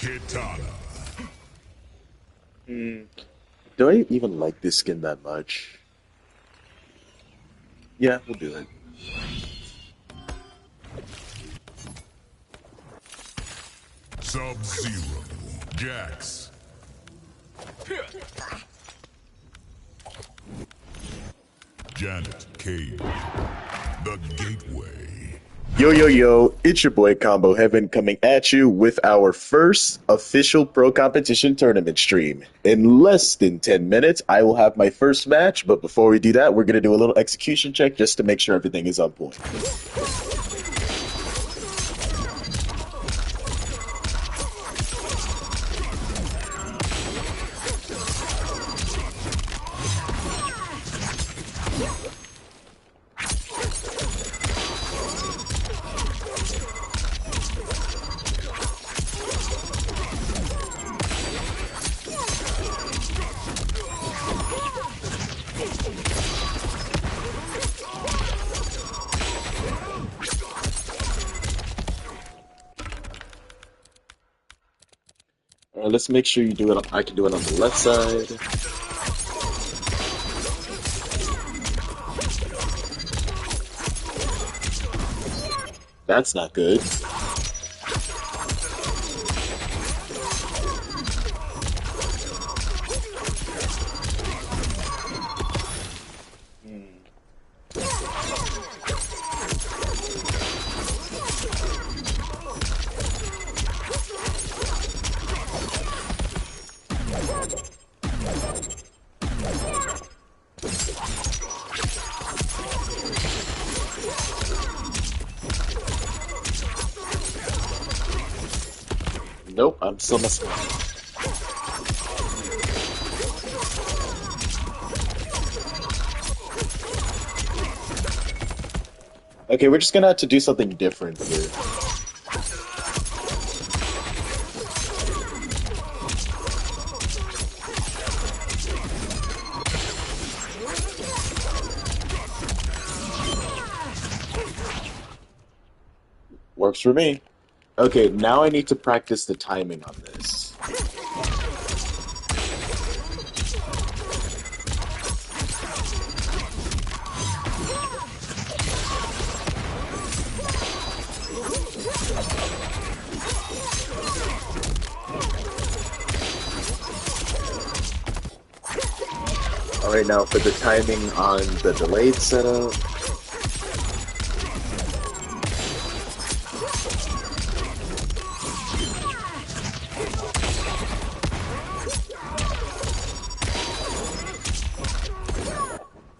Kitana. Do I even like this skin that much? Yeah, we'll do it. Sub-Zero. Jax. Janet Cage. The Gateway. Yo, yo, yo, it's your boy Combo Heaven coming at you with our first official pro competition tournament stream. In less than 10 minutes, I will have my first match, but before we do that, we're going to do a little execution check just to make sure everything is on point. Let's make sure you do it. I can do it on the left side. That's not good. Nope, I'm still messing up. Okay, we're just gonna have to do something different here. Works for me. Okay, now I need to practice the timing on this. Alright, now for the timing on the delayed setup.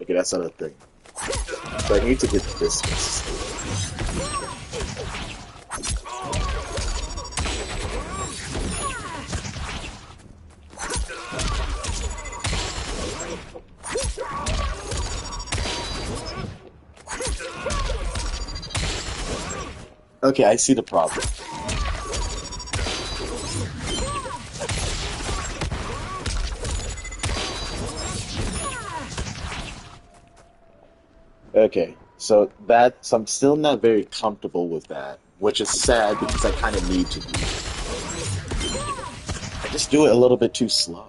Okay, that's not a thing. So I need to get this fixed. Okay, I see the problem. Okay, so I'm still not very comfortable with that, which is sad because I kind of need to do it. I just do it a little bit too slow.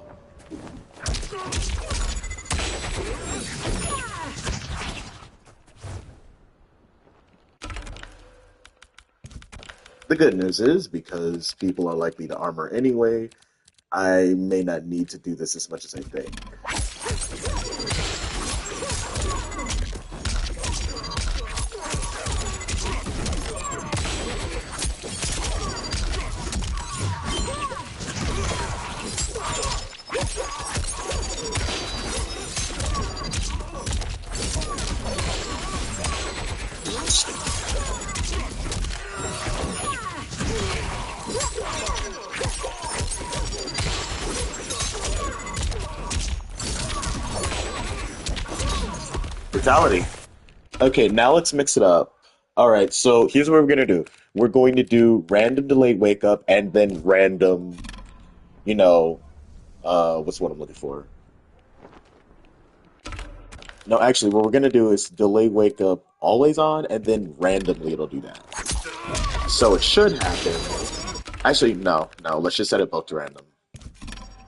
The good news is, because people are likely to armor anyway, I may not need to do this as much as I think. Brutality. Okay, now let's mix it up. Alright, so here's what we're gonna do. We're going to do random delayed wake up and then random, you know, what's what I'm looking for? No, actually, what we're gonna do is delay wake up always on and then randomly it'll do that. So it should happen Actually, no, no. Let's just set it both to random.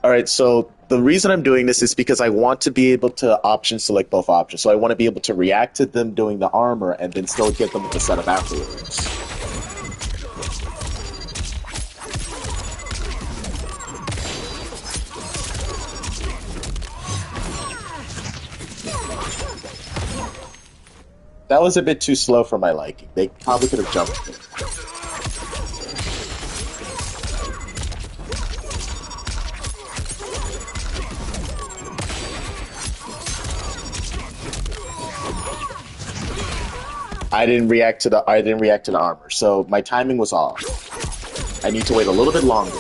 All right. So the reason I'm doing this is because I want to be able to option select both options. So I want to be able to react to them doing the armor and then still get them with the setup afterwards. That was a bit too slow for my liking. They probably could have jumped it. I didn't react to the armor, so my timing was off. I need to wait a little bit longer.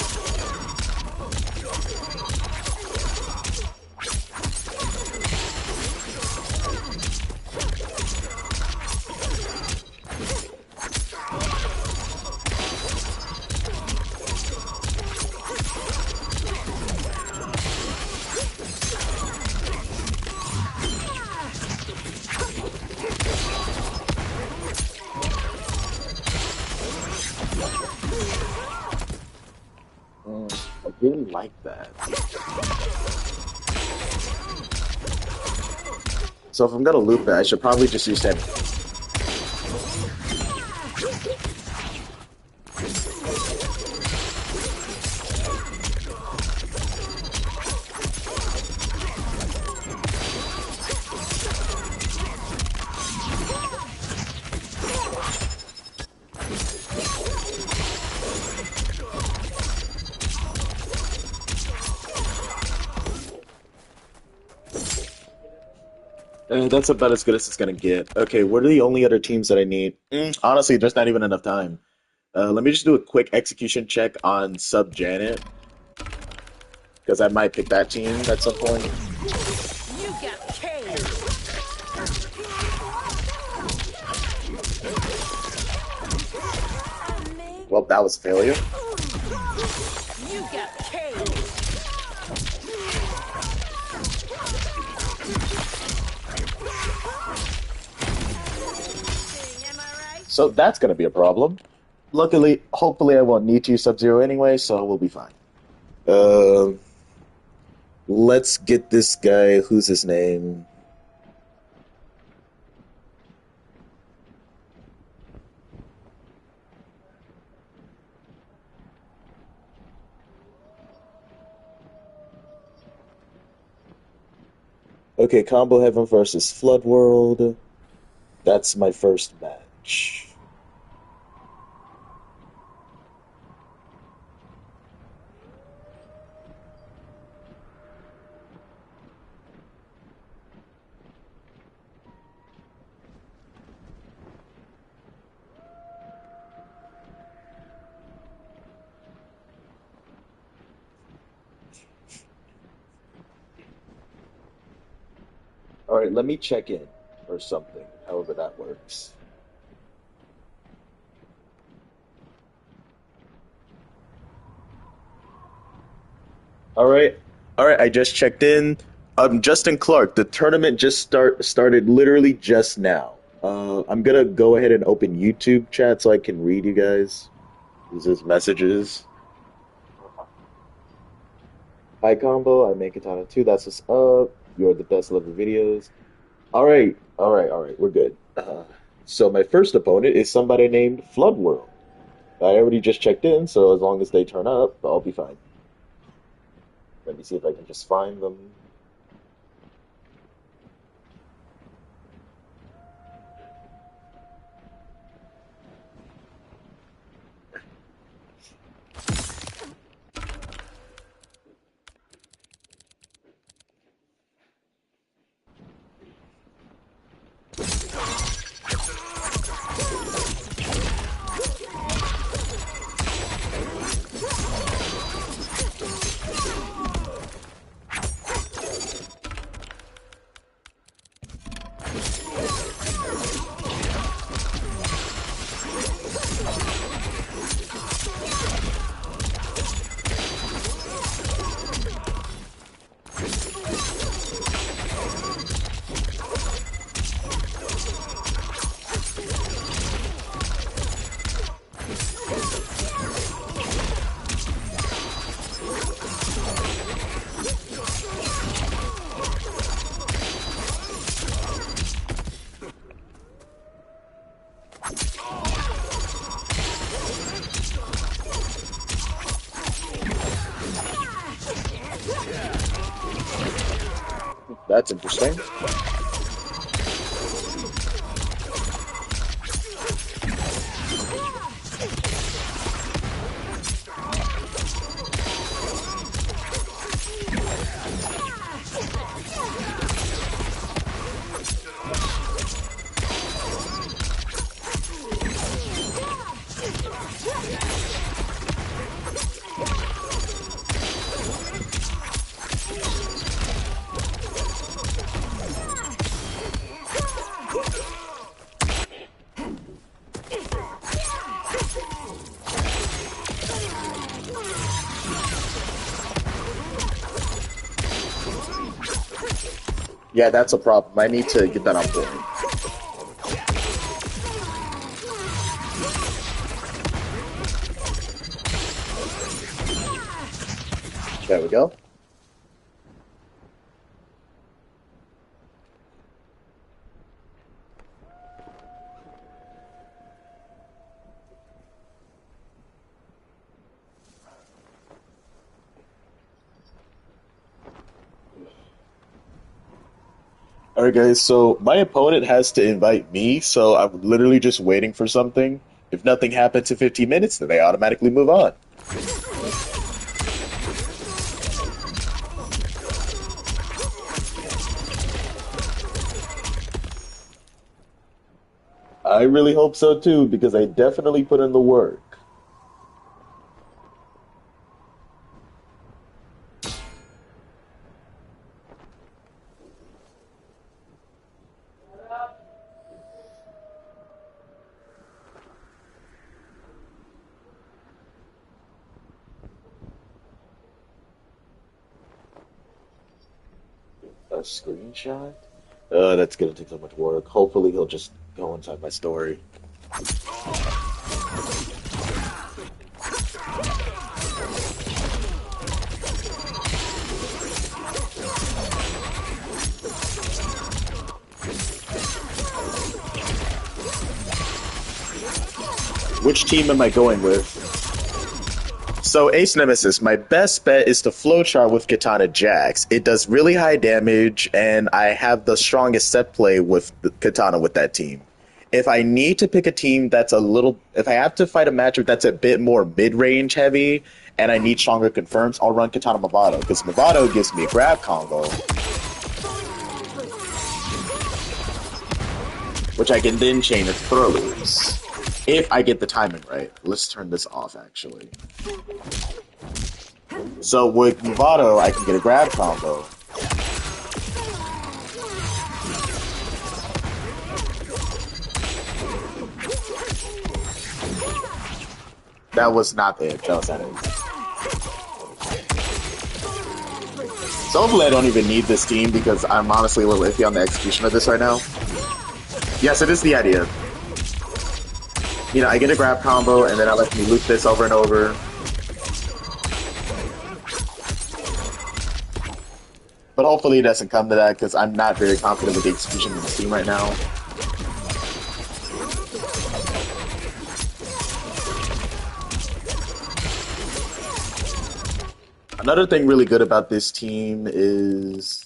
I didn't like that. So if I'm gonna loop it, I should probably just use him. That's about as good as it's gonna get. Okay, what are the only other teams that I need? Honestly, there's not even enough time. Let me just do a quick execution check on Sub Janet, because I might pick that team at some point. You got caged. Well, that was a failure. You got caged. Am I right? So that's gonna be a problem. Luckily, hopefully I won't need to use Sub-Zero anyway, so we'll be fine. Uh, let's get this guy, who's his name? Okay, Combo Heaven versus Flood World. That's my first match. All right, let me check in or something, however that works. All right, all right. I just checked in. Justin Clark. The tournament just started literally just now. I'm gonna go ahead and open YouTube chat so I can read you guys. These is messages. Hi combo. I make Kitana too. That's what's up. You're the best level videos. All right, all right, all right. We're good. So my first opponent is somebody named Flood World. I already just checked in, so as long as they turn up, I'll be fine. Let me see if I can just find them. That's interesting. Yeah, that's a problem. I need to get that on point. There we go. Alright guys, so my opponent has to invite me, so I'm literally just waiting for something. If nothing happens in 15 minutes, then they automatically move on. I really hope so too, because I definitely put in the work. A screenshot? That's gonna take so much work. Hopefully he'll just go inside my story. Which team am I going with? So, Ace Nemesis, my best bet is to flowchart with Kitana Jax. It does really high damage, and I have the strongest set play with Kitana with that team. If I need to pick a team that's if I have to fight a matchup that's a bit more mid-range heavy, and I need stronger confirms, I'll run Kitana Movado, because Movado gives me a grab combo, which I can then chain with throws. If I get the timing right. Let's turn this off, actually. So with Movado, I can get a grab combo. That was not it. That was not it. So hopefully I don't even need this team, because I'm honestly a little iffy on the execution of this right now. Yes, it is the idea. You know, I get a grab combo, and then I let me loop this over and over. But hopefully it doesn't come to that, because I'm not very confident with the execution of the team right now. Another thing really good about this team is...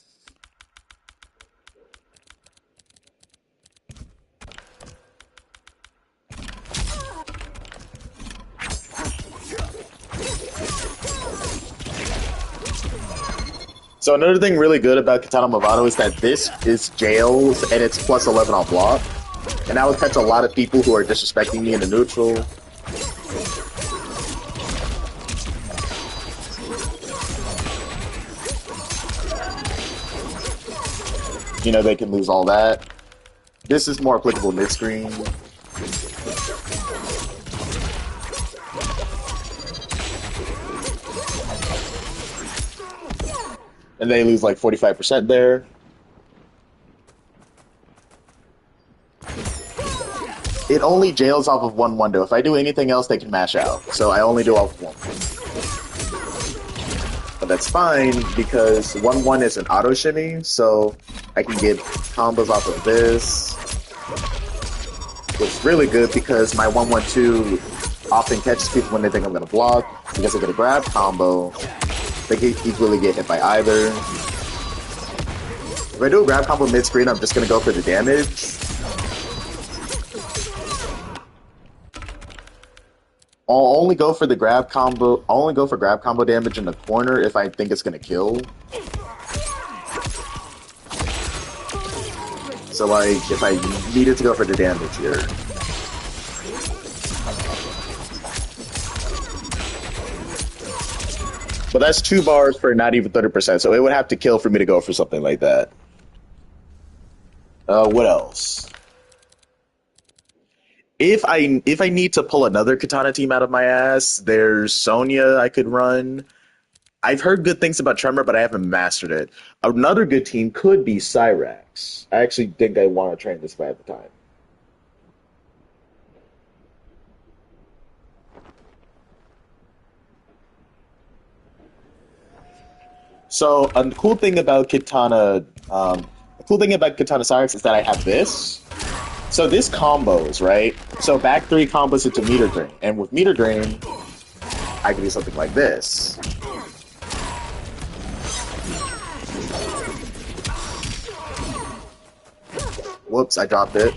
So another thing really good about Kitana Movado is that this is jails and it's plus 11 on block. And that would catch a lot of people who are disrespecting me in the neutral. You know, they can lose all that. This is more applicable mid-screen. And they lose like 45% there. It only jails off of 1-1 though. If I do anything else, they can mash out. So I only do off of 1-1. But that's fine, because 1-1 is an auto shimmy, so I can get combos off of this. Which is really good, because my 1-1-2 often catches people when they think I'm going to block, because I get a grab combo. They can equally get hit by either. If I do a grab combo mid-screen, I'm just gonna go for the damage. I'll only go for the grab combo. I'll only go for grab combo damage in the corner if I think it's gonna kill. So like, if I needed to go for the damage here. But that's 2 bars for not even 30%, so it would have to kill for me to go for something like that. What else? If I need to pull another Kitana team out of my ass, there's Sonya I could run. I've heard good things about Tremor, but I haven't mastered it. Another good team could be Cyrax. I actually think I want to train this guy at the time. So a cool thing about Kitana, Cyrax is that I have this. So this combos, right? So back 3 combos into meter drain, and with meter drain, I can do something like this. Whoops, I dropped it.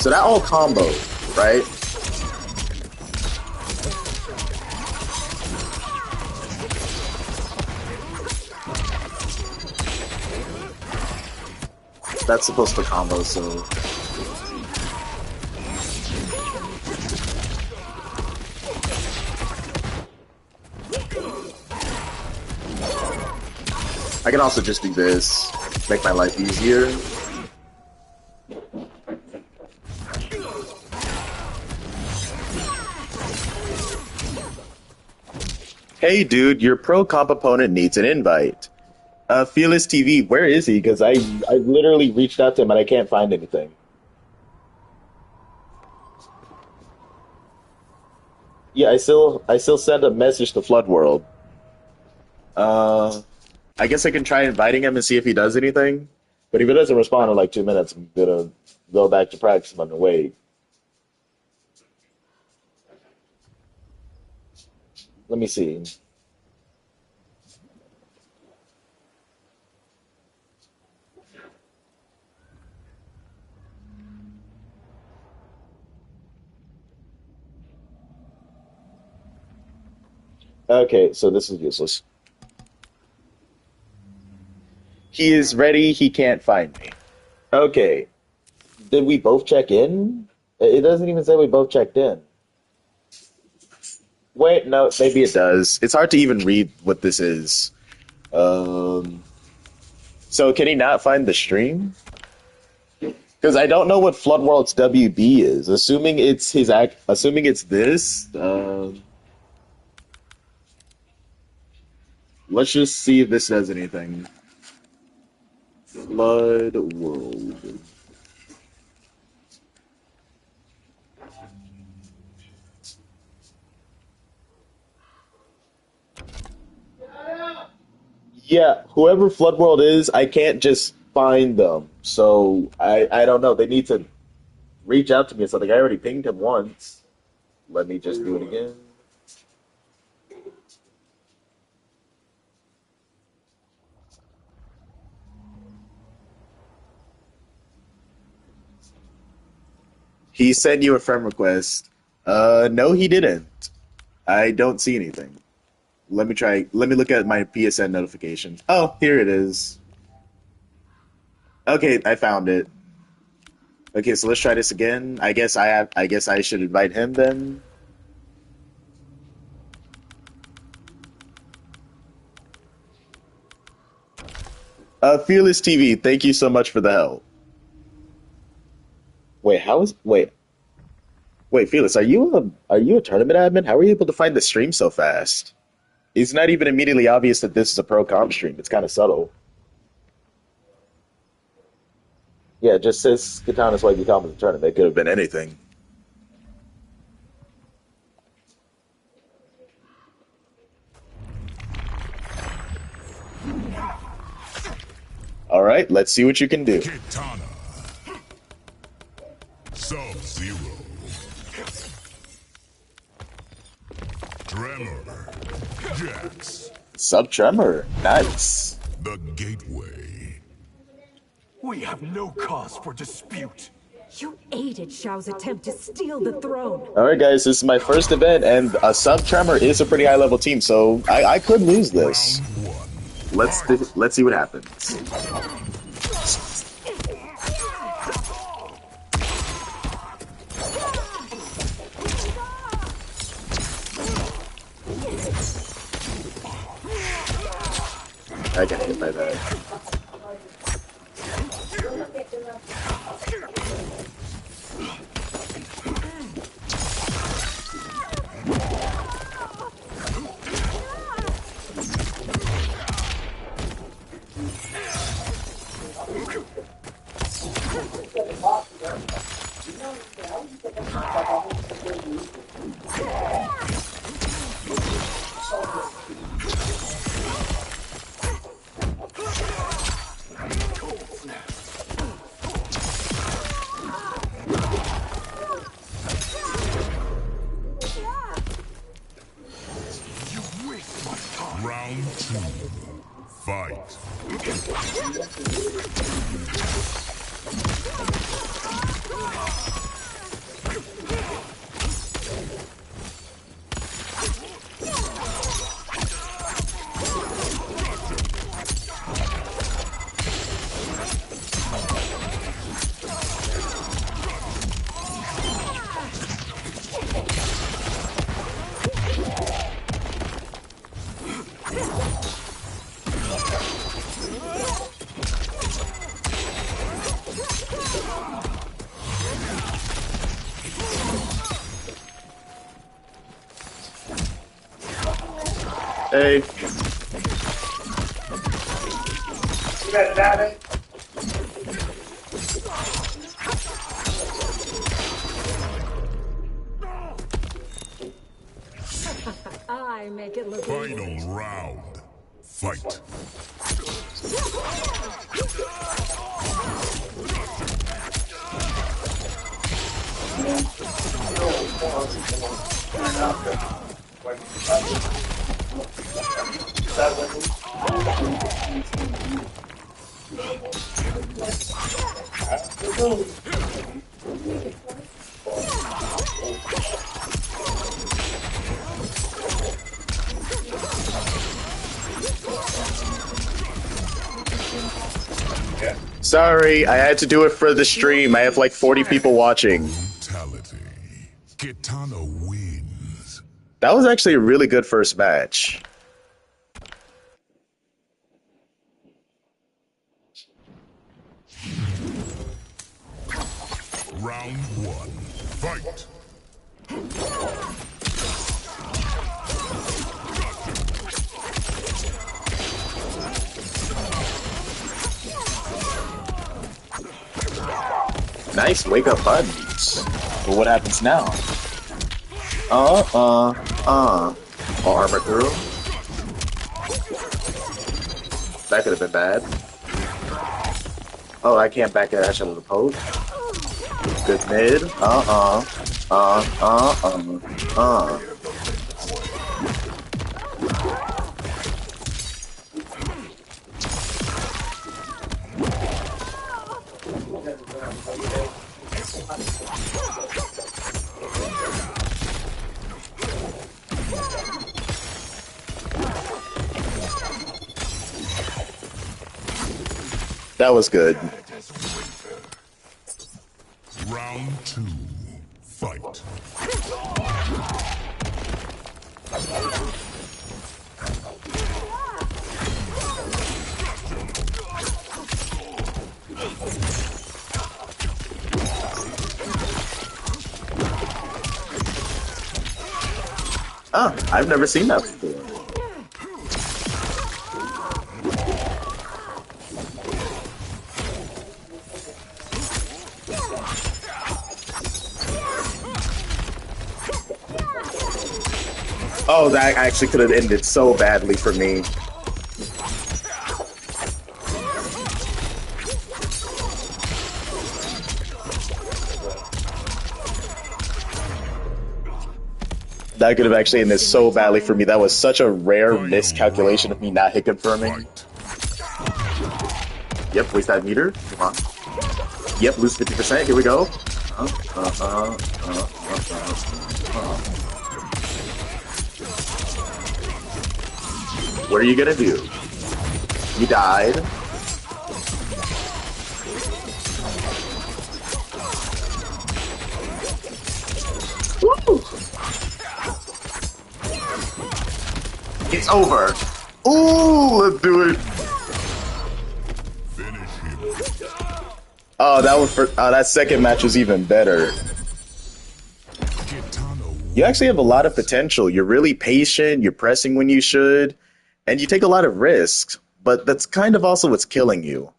So that all combo, right? That's supposed to combo, so... I can also just do this, make my life easier. Hey dude, your pro comp opponent needs an invite. Fearless TV, where is he? Because I literally reached out to him and I can't find anything. Yeah, I still send a message to Flood World. I guess I can try inviting him and see if he does anything. But if he doesn't respond in like 2 minutes, I'm gonna go back to practice him on the wait. Let me see. Okay, so this is useless. He is ready, he can't find me. Okay. Did we both check in? It doesn't even say we both checked in. Wait, no, maybe it does. It's hard to even read what this is. So can he not find the stream? Because I don't know what Floodworld's WB is. Assuming it's assuming it's this. Let's just see if this does anything. Flood World. Yeah, whoever Flood World is, I can't just find them. So I don't know. They need to reach out to me or something. I already pinged him once. Let me just do it again. He sent you a friend request. No, he didn't. I don't see anything. Let me try. Let me look at my PSN notifications. Oh, here it is. Okay, I found it. Okay, so let's try this again. I guess I should invite him then. Fearless TV, thank you so much for the help. Wait, wait, Fearless, are you a tournament admin? How are you able to find the stream so fast? It's not even immediately obvious that this is a pro comp stream. It's kind of subtle. Yeah, it just says Kitana Swaggy comp in the tournament. It could have been anything. All right, let's see what you can do. Kitana. Sub-Zero. Tremor. Jax. Sub-Tremor. Nice. The Gateway. We have no cause for dispute. You aided Xiao's attempt to steal the throne. Alright guys, this is my first event, and a Sub-Tremor is a pretty high level team, so I could lose this. Round 1. Let's see what happens. I got hit by that. Round 2. Fight. Hey. I make it look easy. Final round. Fight. Sorry, I had to do it for the stream. I have like 40 people watching. Brutality. Kitana wins. That was actually a really good first match. Round 1. Fight. Nice wake up buttons. But what happens now? Armor through. That could have been bad. Oh, I can't back dash out of the post. Good mid. That was good. Round 2. Fight. Oh, I've never seen that before. Oh, that actually could have ended so badly for me. That could have actually ended so badly for me. That was such a rare miscalculation of me not hit confirming. Yep, waste that meter. Come on. Yep, lose 50%. Here we go. What are you gonna do? You died. Woo! It's over. Ooh, let's do it. Oh, that was for that second match was even better. You actually have a lot of potential. You're really patient, you're pressing when you should, and you take a lot of risks, but that's kind of also what's killing you.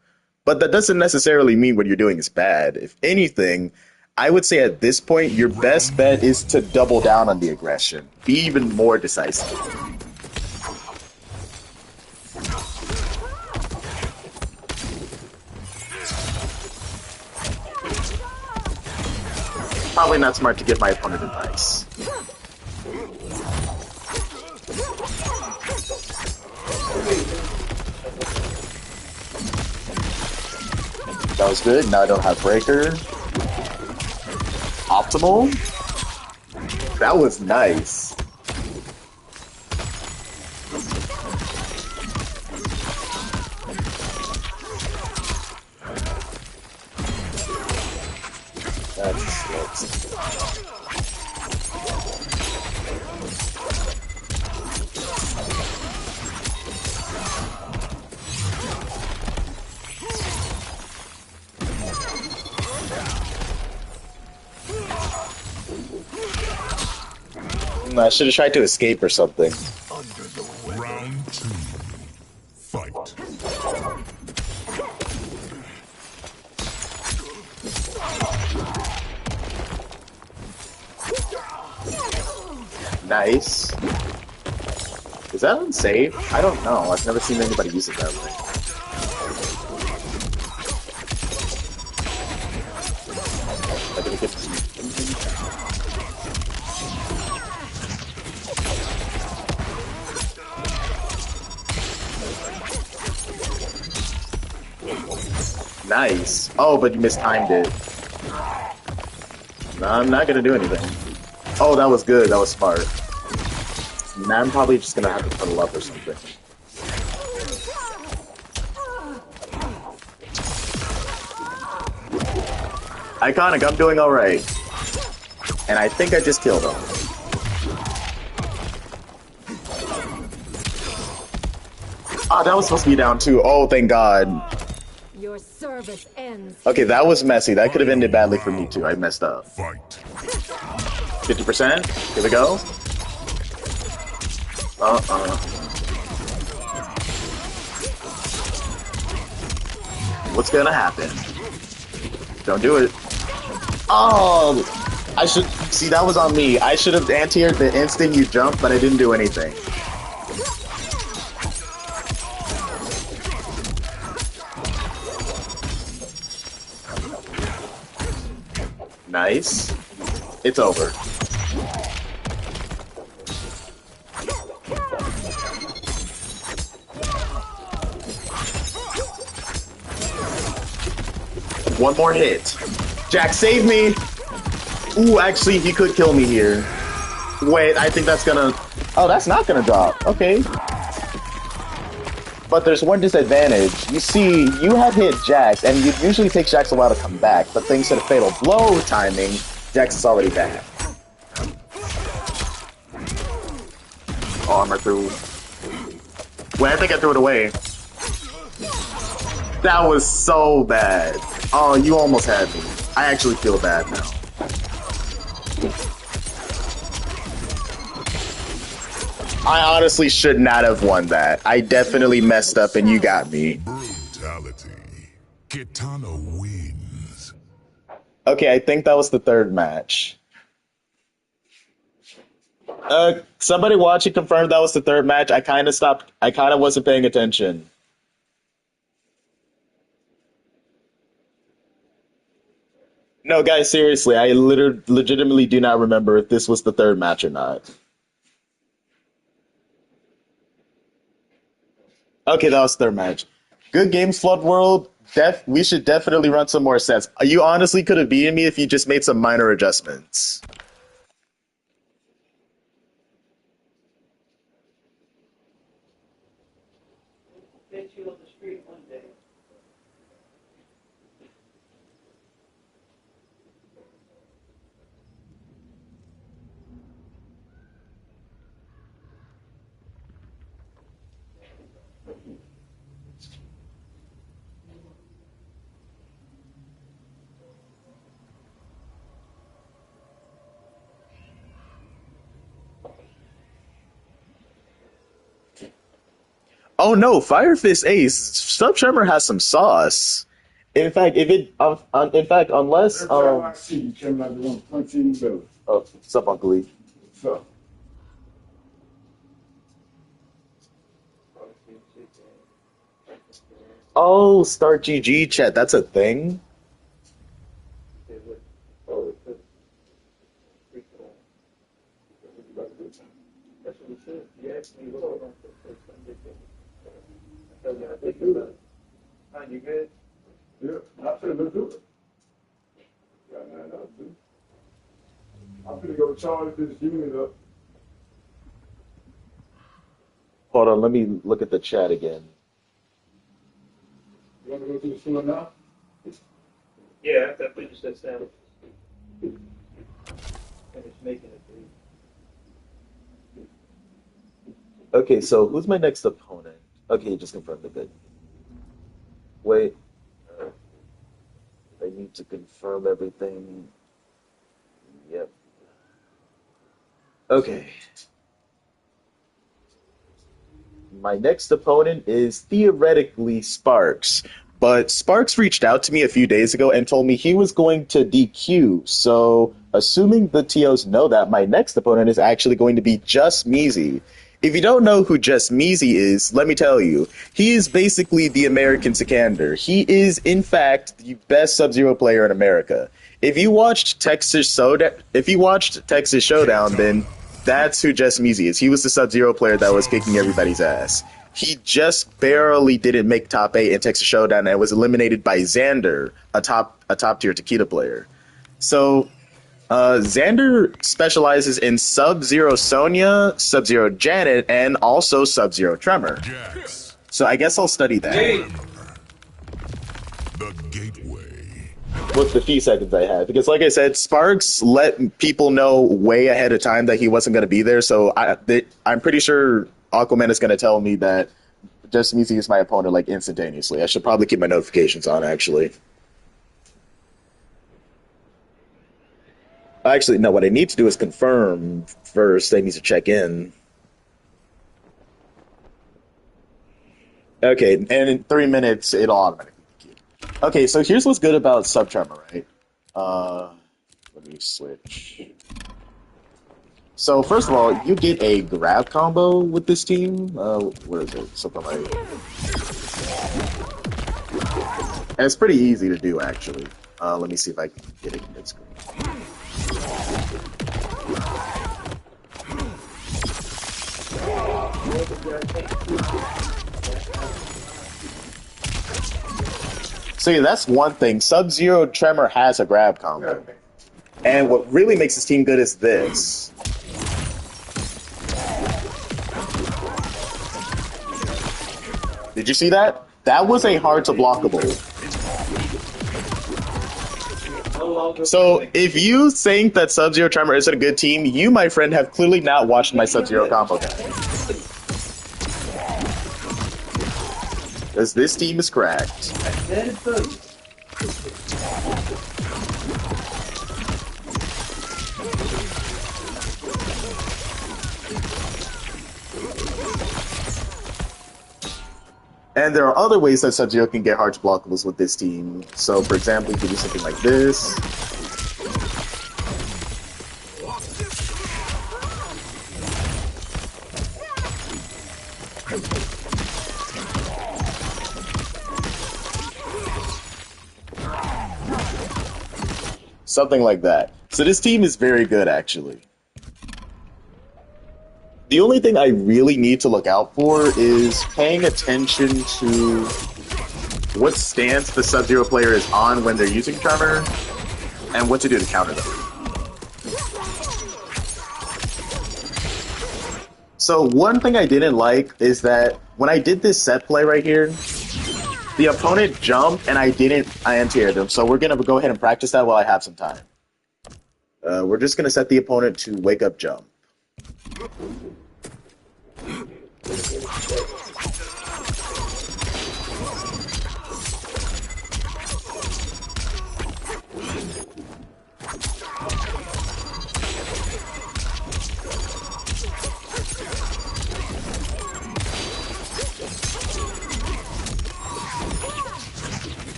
But that doesn't necessarily mean what you're doing is bad. If anything, I would say at this point, your best bet is to double down on the aggression. Be even more decisive. Probably not smart to give my opponent advice. That was good. Now I don't have breaker. Optimal. That was nice. I should have tried to escape or something. Round 2. Fight. Nice. Is that unsafe? I don't know. I've never seen anybody use it that way. I'm gonna get Nice. Oh, but you mistimed it. No, I'm not gonna do anything. Oh, that was good. That was smart. Now I'm probably just gonna have to puddle up or something. Iconic, I'm doing alright. And I think I just killed him. Ah, that was supposed to be down too. Oh, thank God. Your service ends. Okay, that was messy. That could have ended badly for me too. I messed up. Fight. 50%. Here we go. What's gonna happen? Don't do it. Oh! I should... See, that was on me. I should have anti-aired the instant you jumped, but I didn't do anything. Nice. It's over. One more hit. Jack, save me! Ooh, actually, he could kill me here. Wait, I think that's gonna... Oh, that's not gonna drop. Okay. But there's one disadvantage. You see, you had hit Jax, and it usually takes Jax a while to come back, but thanks to the fatal blow timing, Jax is already back. Oh, armor through. Wait, I think I threw it away. That was so bad. Oh, you almost had me. I actually feel bad now. I honestly should not have won that. I definitely messed up and you got me. Brutality. Kitana wins. Okay, I think that was the third match. Somebody watching confirmed that was the third match. I kind of stopped. I kind of wasn't paying attention. No, guys, seriously, I legitimately do not remember if this was the third match or not. Okay, that was their match. Good games, Flood World. We should definitely run some more sets. You honestly could have beaten me if you just made some minor adjustments. Oh no, Fire Fist Ace. Sub Tremor has some sauce. In fact, unless oh, what's up, Uncle Lee? Oh, Start GG chat. That's a thing. You good? Yeah, I said let's do it. I'm gonna go charge this unit up. Hold on, let me look at the chat again. You wanna go to the store now? Yeah, after I put this stuff down. And it's making it for you. Okay, so who's my next opponent? Okay, just confirmed a bit. Wait. I need to confirm everything. Yep. Okay. My next opponent is theoretically Sparks, but Sparks reached out to me a few days ago and told me he was going to DQ. So, assuming the TOs know that, my next opponent is actually going to be Just Measy. If you don't know who Just Measy is, let me tell you, he is basically the American Sikander. He is, in fact, the best Sub-Zero player in America. If you watched Texas Showdown, then that's who Just Measy is. He was the Sub-Zero player that was kicking everybody's ass. He just barely didn't make top 8 in Texas Showdown and was eliminated by Xander, a top tier Takeda player. So Xander specializes in Sub-Zero Sonya, Sub-Zero Janet, and also Sub-Zero Tremor. Jax, So I guess I'll study that the gateway. with the few seconds I have. Because like I said, Sparks let people know way ahead of time that he wasn't going to be there. So I'm pretty sure Aquaman is going to tell me that Just Measy is my opponent like instantaneously. I should probably keep my notifications on, actually. Actually, no, what I need to do is confirm first. I need to check in. Okay, and in 3 minutes, it'll automatically queue. Okay, so here's what's good about Sub Tremor, right? Let me switch. So, first of all, you get a grab combo with this team. Where is it? Something like... And it's pretty easy to do, actually. Let me see if I can get it in mid-screen. So yeah, that's one thing. Sub-Zero Tremor has a grab combo. And what really makes this team good is this. Did you see that? That was a hard to blockable. So if you think that Sub-Zero Tremor isn't a good team, you, my friend, have clearly not watched my Sub-Zero combo guide. Because this team is cracked. And there are other ways that Sub-Zero can get hard to blockables with this team. So, for example, you could do something like this. Something like that. So this team is very good, actually. The only thing I really need to look out for is paying attention to what stance the Sub-Zero player is on when they're using Charmer, and what to do to counter them. So one thing I didn't like is that when I did this set play right here, the opponent jumped and I anti-aired him, so we're going to go ahead and practice that while I have some time. We're just going to set the opponent to wake up jump.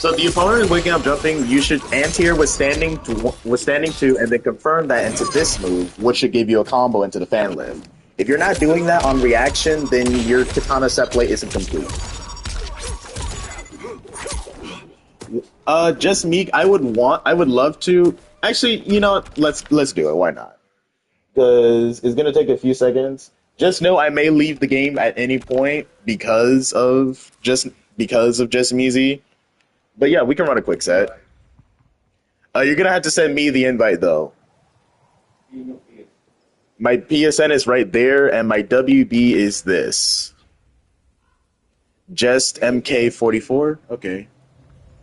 So if the opponent is waking up jumping, you should anti-air withstanding to, and then confirm that into this move, which should give you a combo into the fan lift. If you're not doing that on reaction, then your Kitana set play isn't complete. Just Meek, I would love to. Actually, you know what? Let's do it. Why not? Because it's gonna take a few seconds. Just know I may leave the game at any point because of just Meezy. But yeah, we can run a quick set. You're gonna have to send me the invite though. My PSN is right there, and my WB is this. Just MK44. Okay.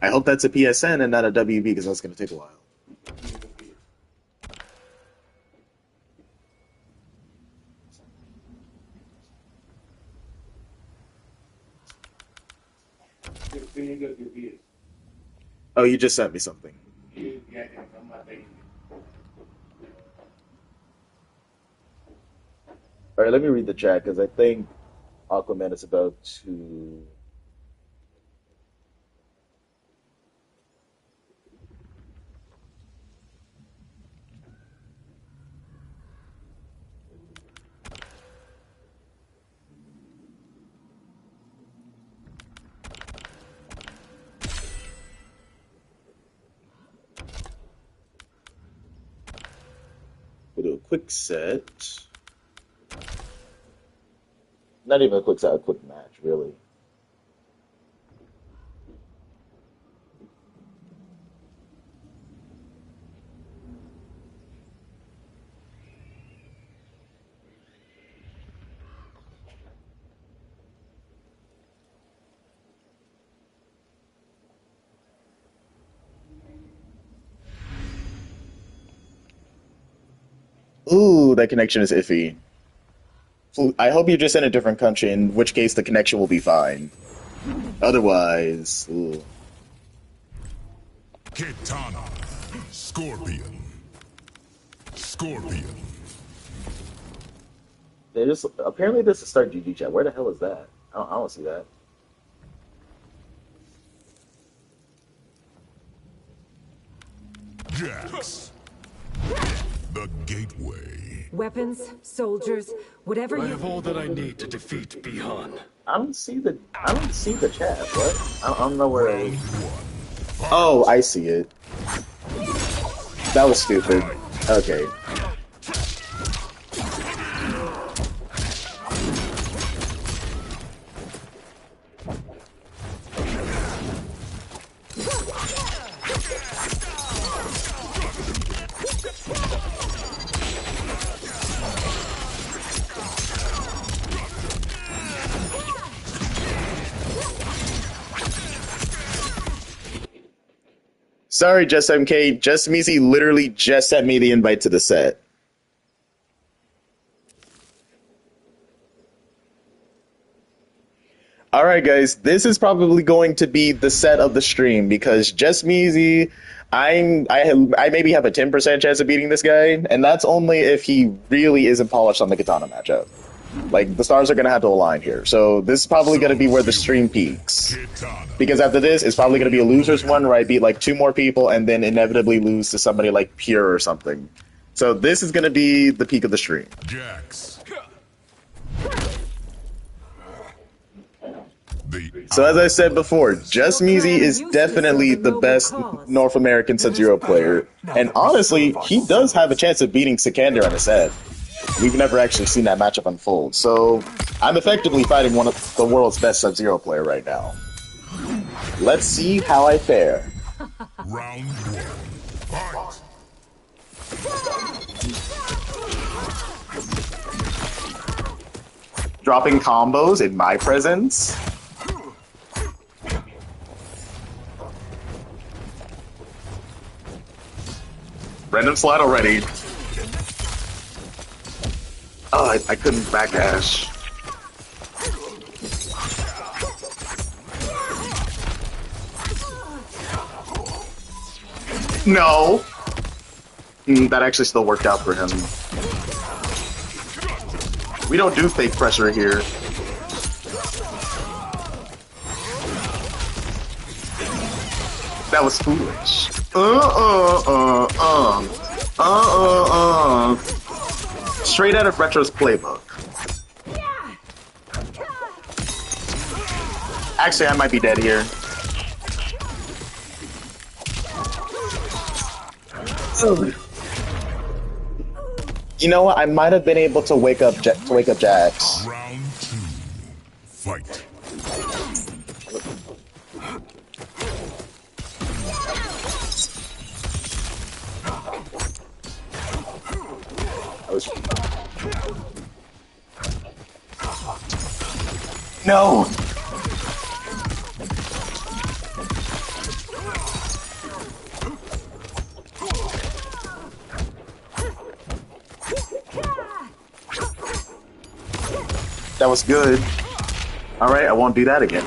I hope that's a PSN and not a WB because that's gonna take a while. Oh, you just sent me something. Alright, let me read the chat because I think Aquaman is about to... We'll do a quick set. Not even a quick set, a quick match, really. Ooh, that connection is iffy. I hope you're just in a different country, in which case the connection will be fine. Otherwise, ooh. Kitana, Scorpion. Apparently this is start GG chat. Where the hell is that? I don't see that. Jax, the gateway. Weapons, soldiers, whatever I you... have all that I need to defeat Bihan. I don't see the chat. What? I don't know where. Round one. Oh, I see it. That was stupid. Okay. Sorry, Just MK. Just Meezy literally just sent me the invite to the set. Alright guys, this is probably going to be the set of the stream because Just Meezy, I maybe have a 10% chance of beating this guy, and that's only if he really isn't polished on the Kitana matchup. Like, the stars are going to have to align here. So this is probably going to be where the stream peaks. Because after this, it's probably going to be a loser's one where I beat like 2 more people and then inevitably lose to somebody like Pure or something. So this is going to be the peak of the stream. Jax. So as I said before, Just Measy is definitely the best North American Sub-Zero player. And honestly, he does have a chance of beating Sikander in a set. We've never actually seen that matchup unfold. So I'm effectively fighting one of the world's best Sub-Zero player right now. Let's see how I fare. Round one. Fight. Dropping combos in my presence. Random slide already. Oh, I couldn't backdash. No. That actually still worked out for him. We don't do fake pressure here. That was foolish. Straight out of Retro's playbook. Actually, I might be dead here. You know what? I might have been able to wake up Jax. Round two. Fight. No. That was good. Alright, I won't do that again.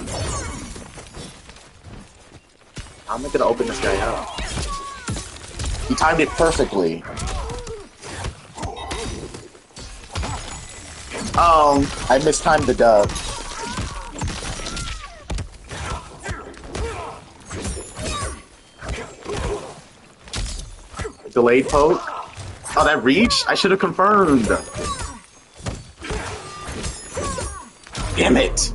I'm not gonna open this guy up. He timed it perfectly. I mistimed the dub. Delayed poke? Oh, that reached? I should have confirmed. Damn it!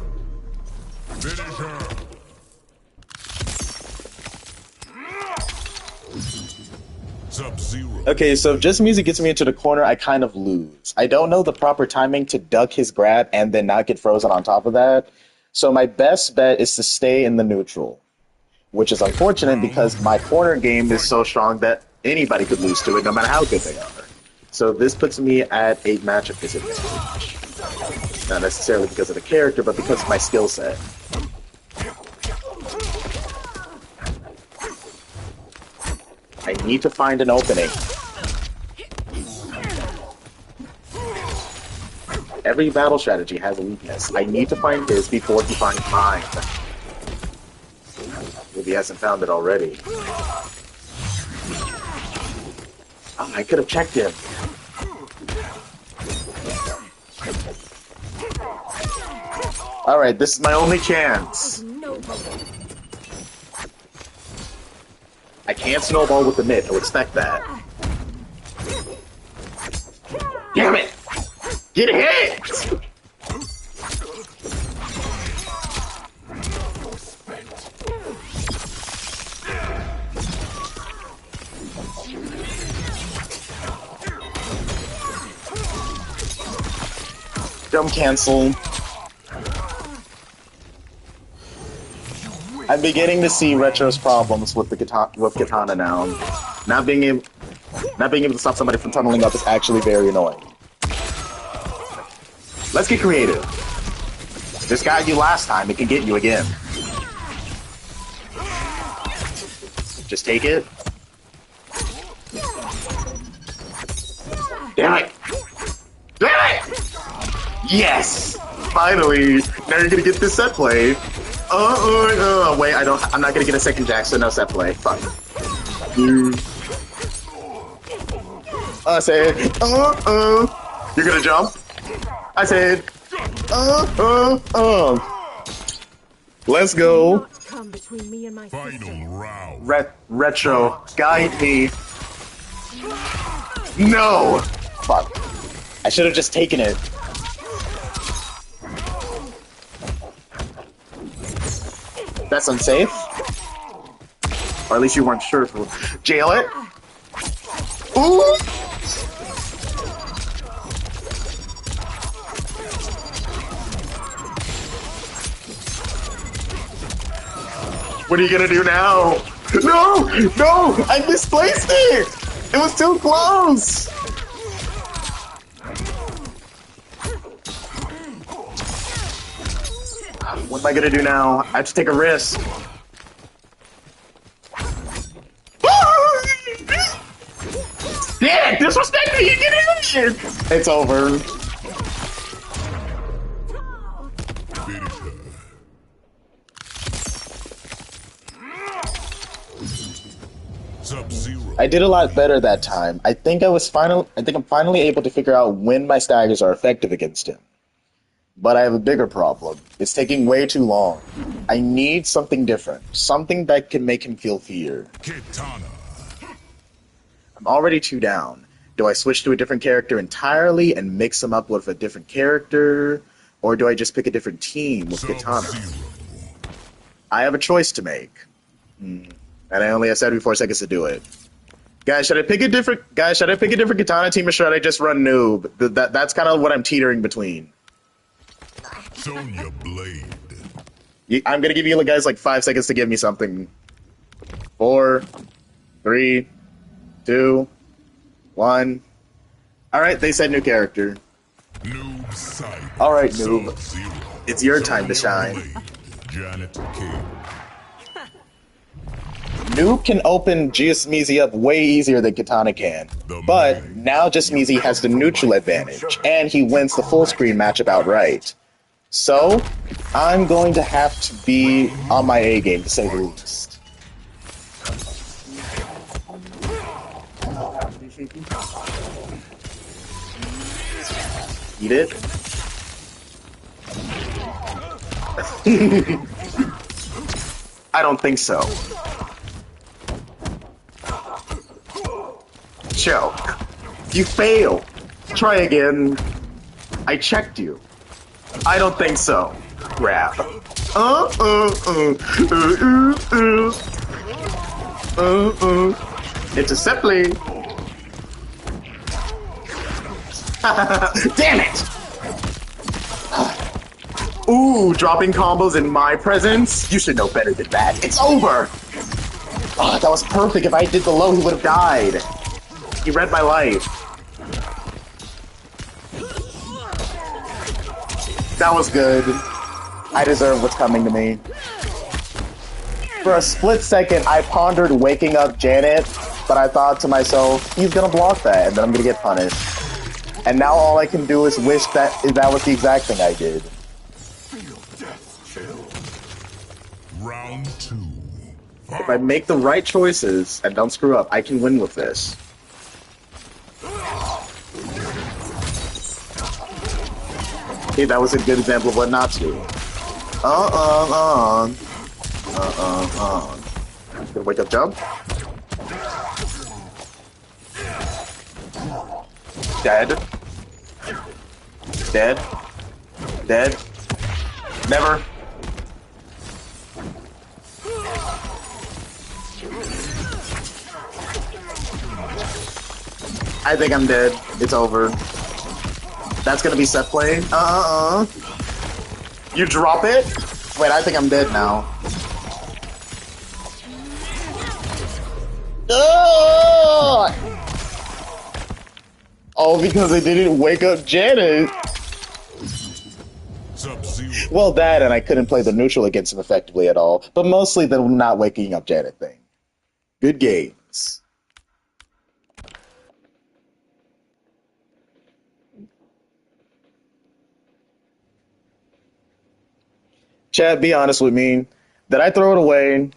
Sub-Zero. Okay, so if Just Music gets me into the corner, I kind of lose. I don't know the proper timing to duck his grab and then not get frozen on top of that. So my best bet is to stay in the neutral, which is unfortunate because my corner game is so strong that anybody could lose to it no matter how good they are. So this puts me at a matchup disadvantage. Not necessarily because of the character, but because of my skill set. I need to find an opening. Every battle strategy has a weakness. I need to find his before he finds mine. If he hasn't found it already. Oh, I could have checked him. Alright, this is my only chance. I can't snowball with the mid. I would expect that. Damn it! Get hit! Jump cancel. I'm beginning to see Retro's problems with the Kitana now. Not being able to stop somebody from tunneling up is actually very annoying. Let's get creative. This got you last time, it can get you again. Just take it. Damn it! Damn it! Yes! Finally! Now you're gonna get this set play. Wait, I'm not gonna get a second Jax, so no set play. Fuck. I said, You're gonna jump? I said, Let's go. Come between me and my Final round. Retro, guide me. No! Fuck. I should have just taken it. That's unsafe. Or at least you weren't sure if it would. Jail it. Ooh! What are you gonna do now? No! No! I misplaced it! It was too close! What am I gonna do now? I have to take a risk. Yeah, disrespect me! You get in! It's over. Sub-Zero. I did a lot better that time. I think I'm finally able to figure out when my staggers are effective against him. But I have a bigger problem. It's taking way too long. I need something different. Something that can make him feel fear. Kitana. I'm already 2 down. Do I switch to a different character entirely and mix him up with a different character? Or do I just pick a different team with Kitana? Sub-Zero. I have a choice to make. And I only have 74 seconds to do it. Guys, should I pick a different Kitana team or should I just run noob? That's kind of what I'm teetering between. Sonya Blade. I'm gonna give you guys like 5 seconds to give me something. 4, 3, 2, 1. Alright, they said new character. Noob Sight. Alright, noob. Sub-Zero. It's your time to Sonya shine. Blade. Janet King. Noob can open Giasmeezy up way easier than Kitana can. But now Giasmeezy has the neutral advantage, and he wins the full screen matchup outright. So, I'm going to have to be on my A game to say the least. Eat it. I don't think so. Choke. You fail. Try again. I checked you. I don't think so. Grab. Interceptly. Damn it! Ooh, dropping combos in my presence? You should know better than that. It's over! Oh, that was perfect. If I did the low, he would have died. He read my life. That was good. I deserve what's coming to me. For a split second, I pondered waking up Janet, but I thought to myself, he's gonna block that, and then I'm gonna get punished. And now all I can do is wish that was the exact thing I did. Round 2. If I make the right choices and don't screw up, I can win with this. Okay, that was a good example of what not to do. Gonna wake up jump. Dead. Dead. Dead. Never. I think I'm dead. It's over. That's gonna be set play. You drop it? Wait, I think I'm dead now. Oh, because I didn't wake up Janet. Sub-Zero. Well, that and I couldn't play the neutral against him effectively at all. But mostly the not waking up Janet thing. Good games. Chad, be honest with me. Did I throw it away?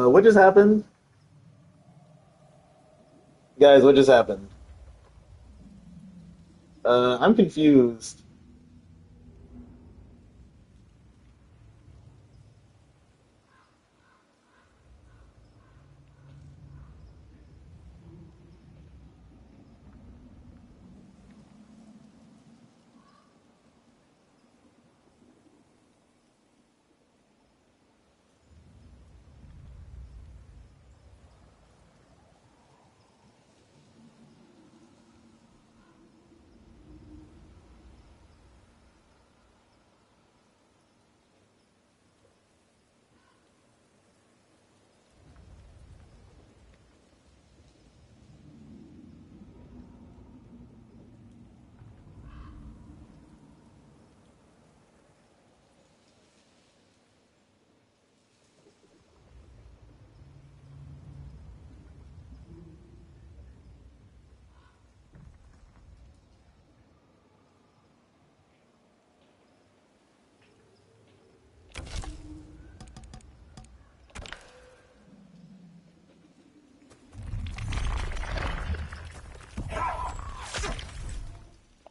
What just happened? Guys, what just happened? I'm confused.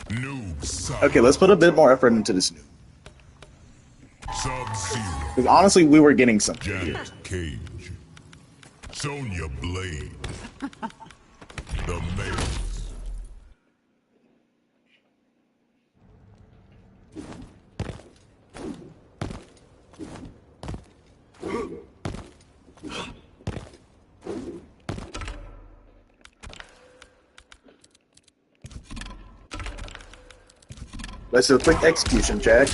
Noob sight. Okay, let's put a bit more effort into this noob. Sub-Zero. Because honestly, we were getting something here. Janet Cage. Sonya Blade. The Maze. Let's do a quick execution check.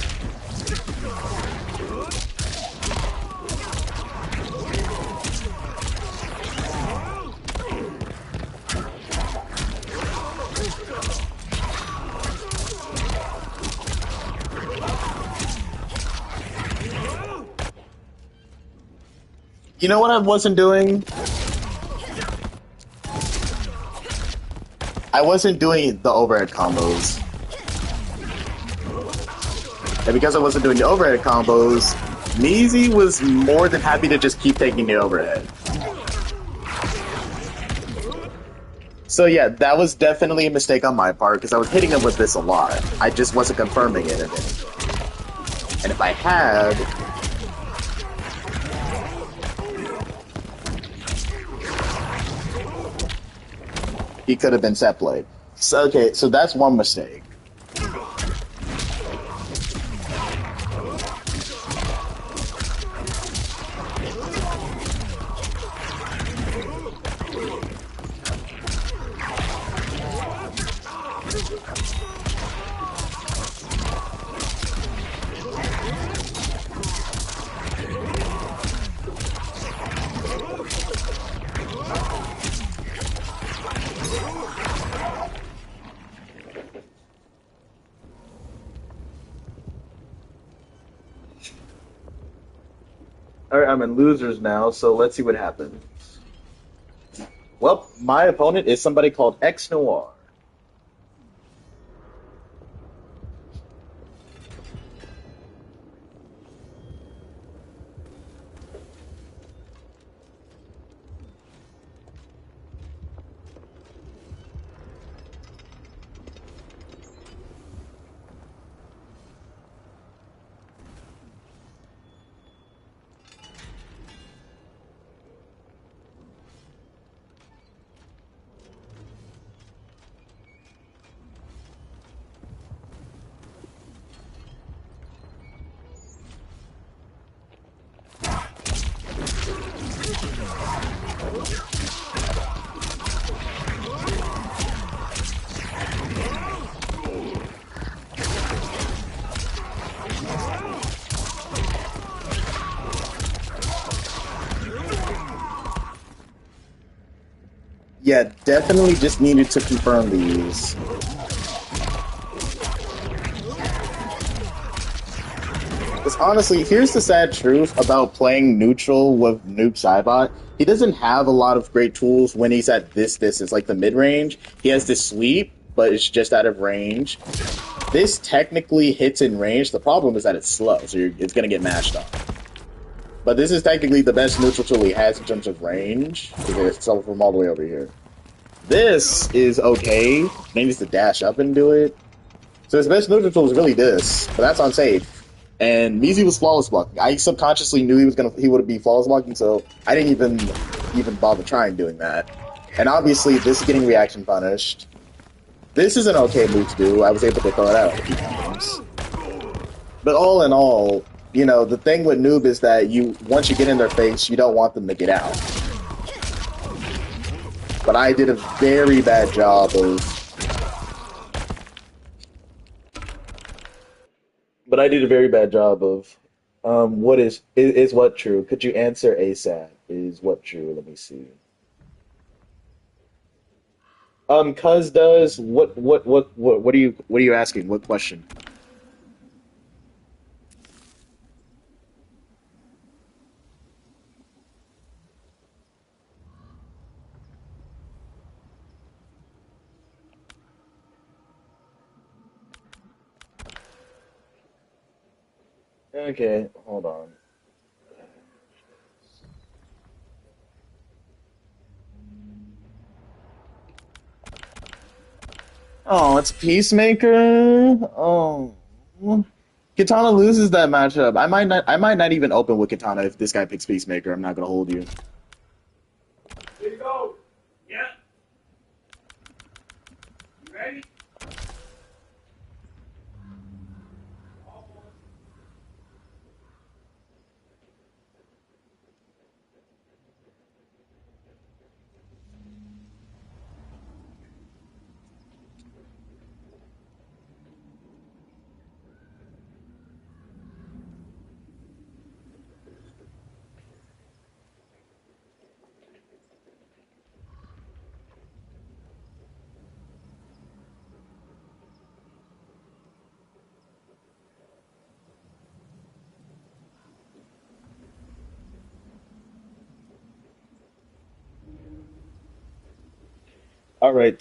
You know what I wasn't doing? I wasn't doing the overhead combos. And because I wasn't doing the overhead combos, Meezy was more than happy to just keep taking the overhead. So yeah, that was definitely a mistake on my part, because I was hitting him with this a lot. I just wasn't confirming it. And if I had... he could have been set played. So, okay, so that's one mistake. Alright, I'm in losers now, so let's see what happens. Well, my opponent is somebody called X Noir. Yeah, definitely just needed to confirm these. Because honestly, here's the sad truth about playing neutral with Noob Saibot. He doesn't have a lot of great tools when he's at this distance, like the mid-range. He has this sweep, but it's just out of range. This technically hits in range. The problem is that it's slow, so it's going to get mashed up. But this is technically the best neutral tool he has in terms of range, because it's from all the way over here. This is okay. He needs to dash up and do it. So his best neutral tool is really this, but that's unsafe. And Meezy was flawless blocking. I subconsciously knew he would be flawless blocking, so I didn't even bother trying doing that. And obviously, this is getting reaction punished. This is an okay move to do. I was able to throw it out a few times. But all in all, you know, the thing with Noob is that once you get in their face, you don't want them to get out. But I did a very bad job of... what is what true? Could you answer ASAP? Is what true? Let me see. Cuz does what are you asking? What question? Okay, hold on. Oh, it's Peacemaker. Oh, Kitana loses that matchup. I might not even open with Kitana if this guy picks Peacemaker. I'm not gonna hold you. Here you go. Yeah. You ready? All right.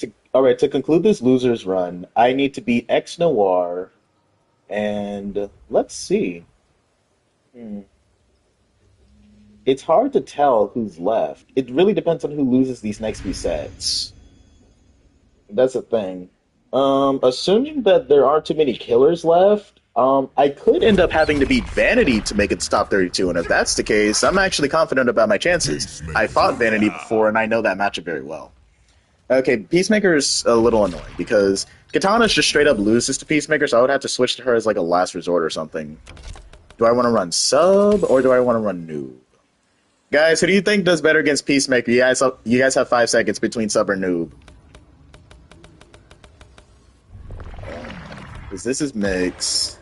To conclude this losers run, I need to beat X Noir, and let's see. Hmm. It's hard to tell who's left. It really depends on who loses these next few sets. That's the thing. Assuming that there aren't too many killers left, I could end up having to beat Vanity to make it to top 32, and if that's the case, I'm actually confident about my chances. I fought Vanity before, and I know that matchup very well. Okay, Peacemaker is a little annoying because Kitana just straight up loses to Peacemaker, so I would have to switch to her as like a last resort or something. Do I want to run sub or do I want to run noob? Guys, who do you think does better against Peacemaker? You guys have 5 seconds between sub or noob. Because this is mix,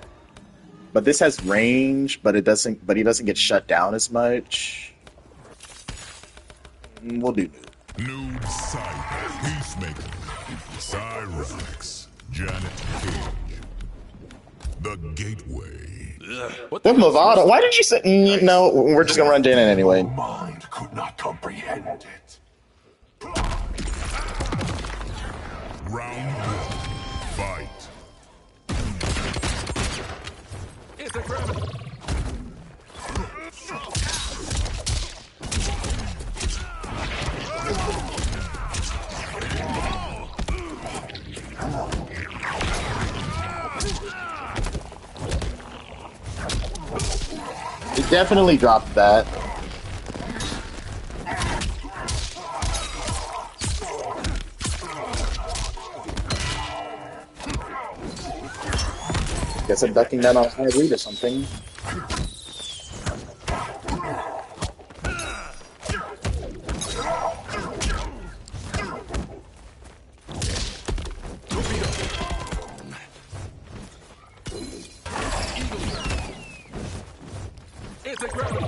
but this has range, but it doesn't. But he doesn't get shut down as much. We'll do noob. Noob Sight, Peacemaker, Cyrax, Janet Cage, The Gateway. The Movado. Why did you say no? We're just gonna run Janet anyway. Mind could not comprehend it. Round 1, fight. It's a gravity. It definitely dropped that. Guess I'm ducking that off my read or something. It's a gravity.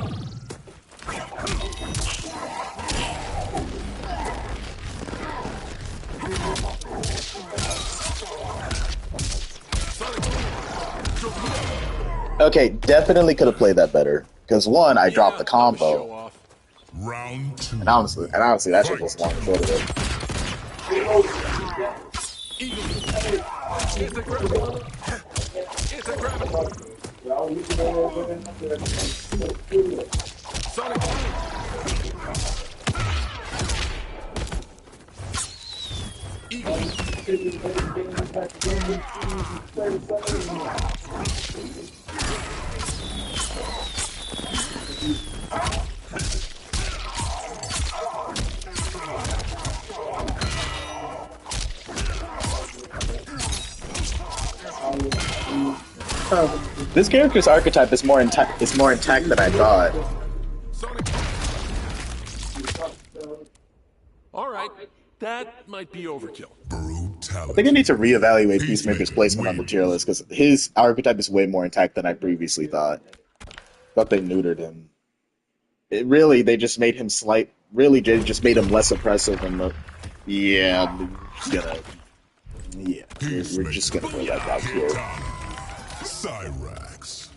Okay, definitely could have played that better. Because one, I dropped the combo. Round 2. And honestly, that shit was long and short of it. It's a gravity. It's a gravity. Sonic This character's archetype is more intact than I thought. All right, that might be overkill. I think I need to reevaluate Peacemaker's placement on the tier list because his archetype is way more intact than I previously thought. Thought they neutered him. They just made him they just made him less oppressive and we're just gonna play that out here. Cyrax.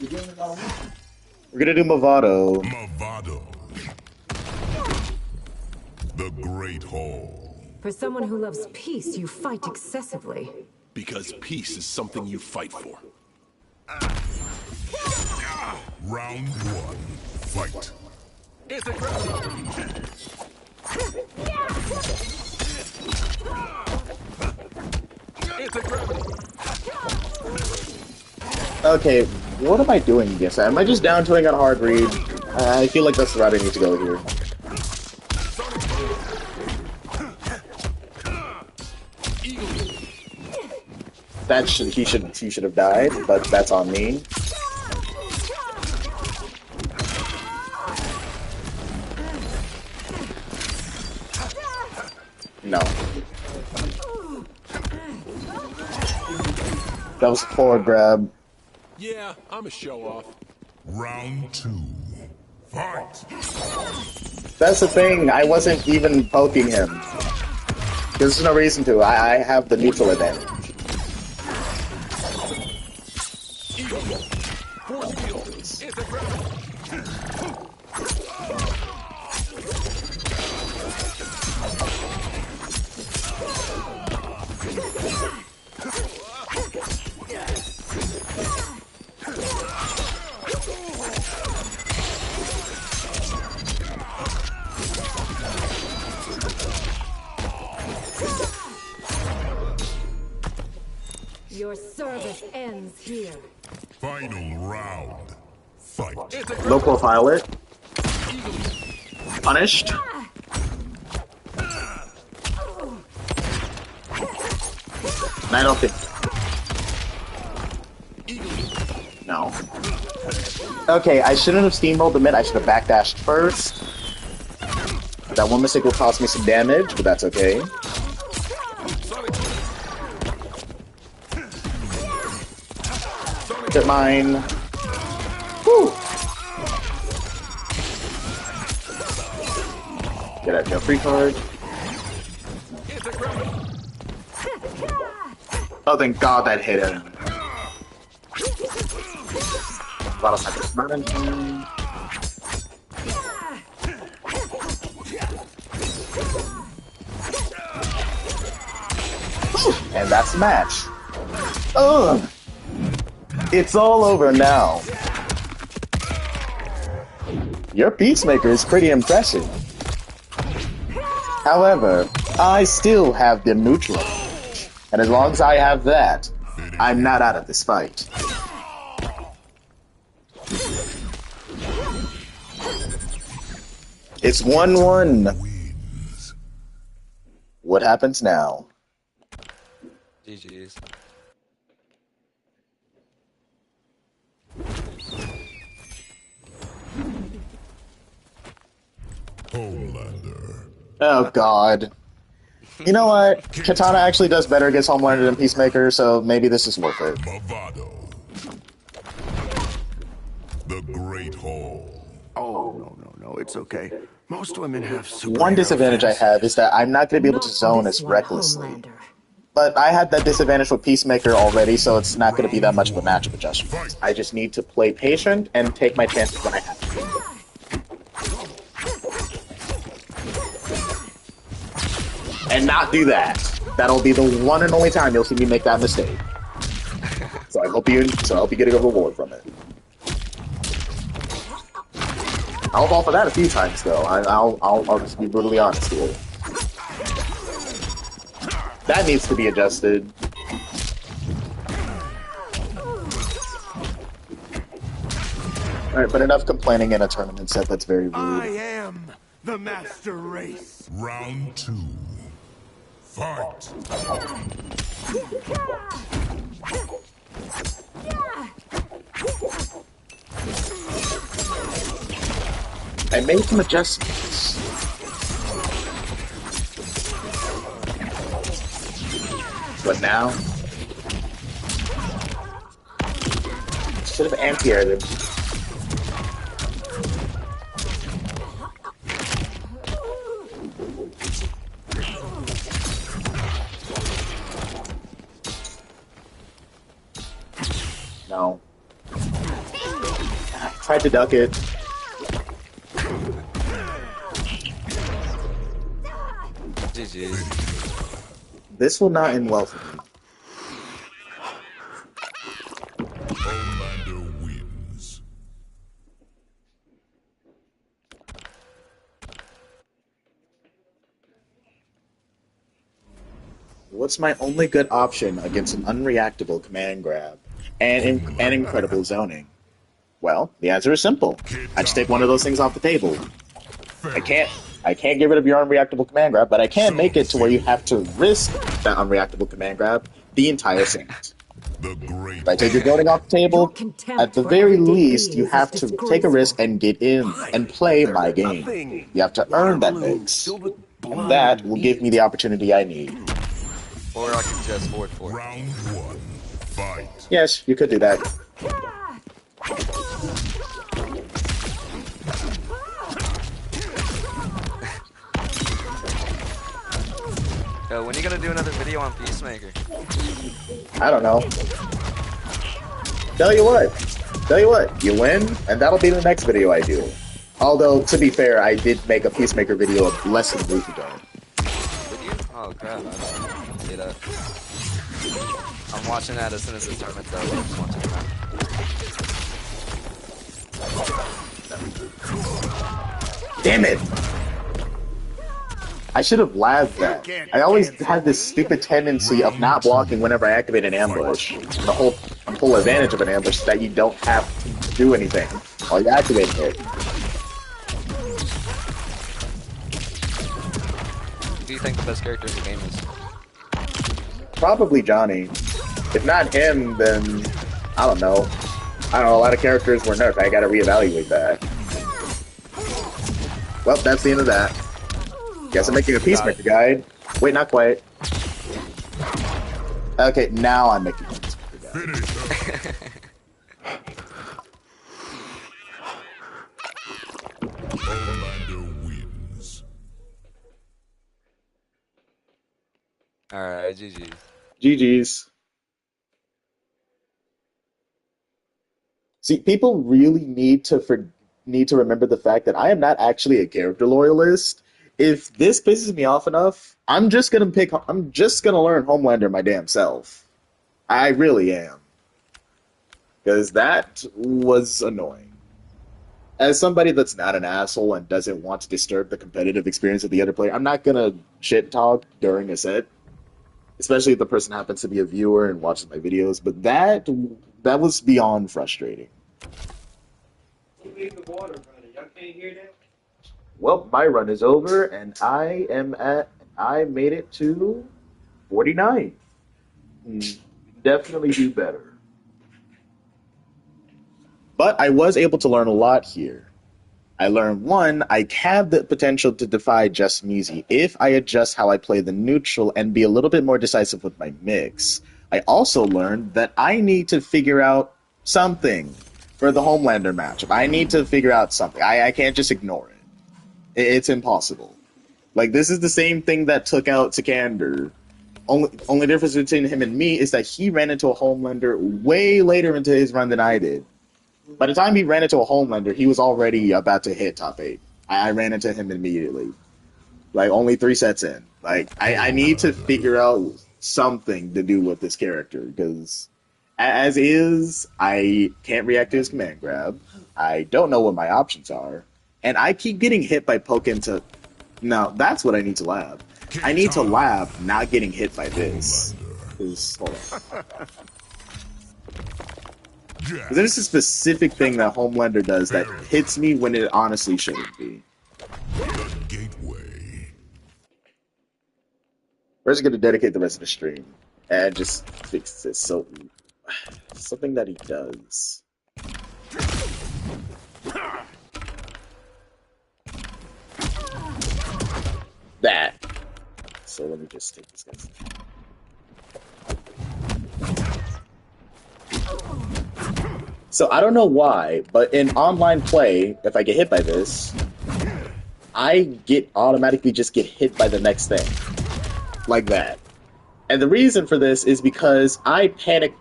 We're gonna do Movado. The Great Hall. For someone who loves peace, you fight excessively. Because peace is something you fight for. Round 1, fight. It's a gravity. Okay, what am I doing against that? Am I just down twoing on hard read? I feel like that's the route I need to go here. That he should have died, but that's on me. No. That was a forward grab. Yeah, I'm a show-off. Round 2. Fight! That's the thing, I wasn't even poking him. There's no reason to. I have the neutral advantage. Your service ends here. Final round. Fight. Low profile it. Punished. And I don't think. No. Okay, I shouldn't have steamrolled the mid. I should have backdashed first. That one mistake will cost me some damage, but that's okay. Get mine. Woo! Get out, no free card. Oh, thank God that hit him. Battle Cypress Mountain. And that's the match. Ugh! It's all over now. Your Peacemaker is pretty impressive. However, I still have the neutral. And as long as I have that, I'm not out of this fight. It's 1-1. What happens now? GG's. Homelander. Oh God. You know what? Kitana actually does better against Homelander than Peacemaker, so maybe this is worth it. Movado. The Great Hall. Oh, no, it's okay. Most women have One disadvantage I have is that I'm not going to be able to zone as recklessly. Homelander. But I had that disadvantage with Peacemaker already, so it's not going to be that much of a matchup adjustment. I just need to play patient and take my chances when I have to. And not do that. That'll be the one and only time you'll see me make that mistake. So I hope you get a good reward from it. I'll fall for that a few times though. I'll just be brutally honest here. That needs to be adjusted. Alright, but enough complaining in a tournament set, that's very rude. I am the master race. Round 2. Fight. I made some adjustments. But now? Should have anti-aired him. No. I tried to duck it. GG's. This will not end well for me. Homelander wins. what's my only good option against an unreactable command grab and incredible zoning? Well, the answer is simple. I just take one of those things off the table. I can't get rid of your unreactable command grab, but I can make it to where you have to risk that unreactable command grab the entire set. If I take your goading off the table, at the very least, you have to take a risk and get in and play my game. You have to earn that mix. And that will give me the opportunity I need. Or I can just forward for it. Round 1. Fight. Yes, you could do that. Yo, when are you gonna do another video on Peacemaker? I don't know. Tell you what, you win, and that'll be the next video I do. Although, to be fair, I did make a Peacemaker video less than a week ago. Did you? Oh crap, I didn't see that. I'm watching that as soon as the tournament's over. I'm just watching that. Damn it! I should have labbed that. I always had this stupid tendency of not blocking whenever I activate an ambush. The whole advantage of an ambush is that you don't have to do anything while you're activating it. Who do you think the best character in the game is? Probably Johnny. If not him, then I don't know. A lot of characters were nerfed. I gotta reevaluate that. Well, that's the end of that. Guess I'm making a Peacemaker guide. Wait, not quite. Okay, now I'm making a Peacemaker guide. Homelander wins. Alright, GG. GG's. See, people really need to remember the fact that I am not actually a character loyalist. If this pisses me off enough, I'm just gonna learn Homelander my damn self. I really am. Because that was annoying. As somebody that's not an asshole and doesn't want to disturb the competitive experience of the other player, I'm not gonna shit talk during a set. Especially if the person happens to be a viewer and watches my videos, but that was beyond frustrating. Leave the water running. Y'all can't hear that? Well, my run is over, and I made it to 49. Definitely do better. But I was able to learn a lot here. I learned, one, I have the potential to defy just Measy if I adjust how I play the neutral and be a little bit more decisive with my mix. I also learned that I need to figure out something for the Homelander matchup. I need to figure out something. I can't just ignore it. It's impossible. Like, this is the same thing that took out Sikander. Only difference between him and me is that he ran into a Homelander way later into his run than I did. By the time he ran into a Homelander, he was already about to hit top 8. I ran into him immediately. Like, only 3 sets in. Like, I need to figure out something to do with this character, because as is, I can't react to his command grab. I don't know what my options are. And I keep getting hit by poke into... No, that's what I need to lab. I need to lab not getting hit by this. Hold on. There's a specific thing that Homelander does that hits me when it honestly shouldn't be. The gateway. We're just going to dedicate the rest of the stream and just fix this. So, something that he does. That. So let me just take this guy's. So I don't know why, but in online play, if I get hit by this, I automatically just get hit by the next thing. Like that. And the reason for this is because I panic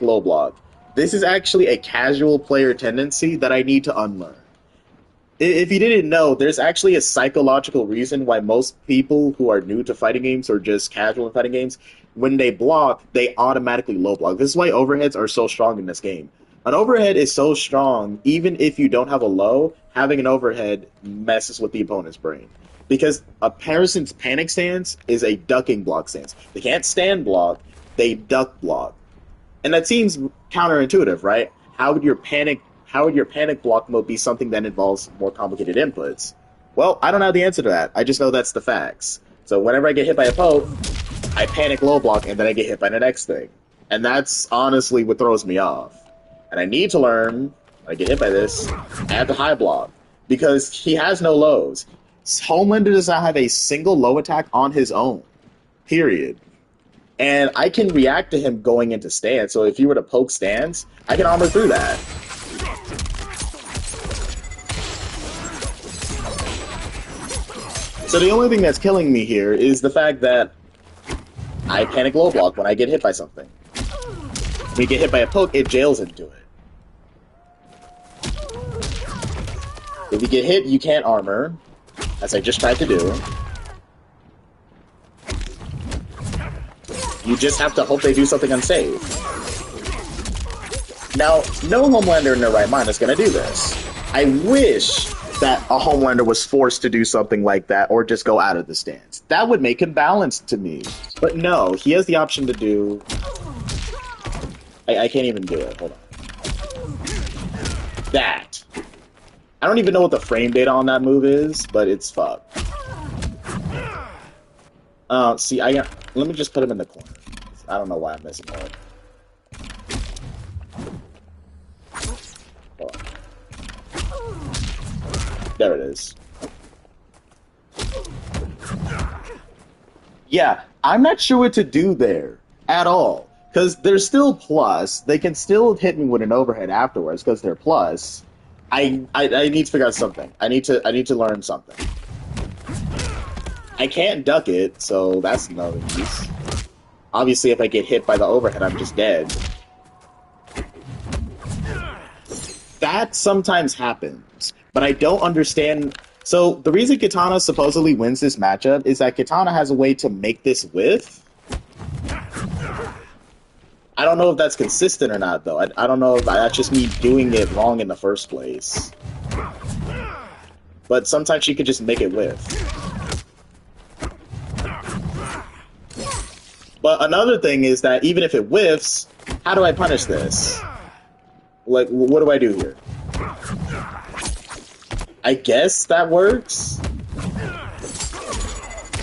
low block. This is actually a casual player tendency that I need to unlearn. If you didn't know, there's actually a psychological reason why most people who are new to fighting games or just casual in fighting games, when they block, they automatically low block. This is why overheads are so strong in this game. An overhead is so strong, even if you don't have a low, having an overhead messes with the opponent's brain. because a person's panic stance is a ducking block stance. They can't stand block, they duck block. And that seems counterintuitive, right? How would your panic block mode be something that involves more complicated inputs? Well, I don't know the answer to that. I just know that's the facts. So whenever I get hit by a poke, I panic low block and then I get hit by the next thing. And that's honestly what throws me off. And I need to learn, when I get hit by this, I have to high block. Because he has no lows. Homelander does not have a single low attack on his own. Period. And I can react to him going into stance, so if you were to poke stance, I can armor through that. So the only thing that's killing me here is the fact that I panic low block when I get hit by something. When you get hit by a poke, it jails into it. If you get hit, you can't armor, as I just tried to do. You just have to hope they do something unsafe. Now, no Homelander in their right mind is going to do this. I wish that a Homelander was forced to do something like that or just go out of the stance. That would make him balanced to me. But no, he has the option to do... I can't even do it. Hold on. That. I don't even know what the frame data on that move is, but it's fucked. See, let me just put him in the corner. I don't know why I'm messing up. There it is. Yeah, I'm not sure what to do there at all. Because they're still plus. They can still hit me with an overhead afterwards because they're plus. I need to figure out something. I need to learn something. I can't duck it, so that's no use. Obviously, if I get hit by the overhead, I'm just dead. That sometimes happens, but I don't understand. So the reason Kitana supposedly wins this matchup is that Kitana has a way to make this whiff. I don't know if that's consistent or not, though. I don't know if that's just me doing it wrong in the first place. But sometimes she could just make it whiff. But another thing is that even if it whiffs, how do I punish this? Like, what do I do here? I guess that works.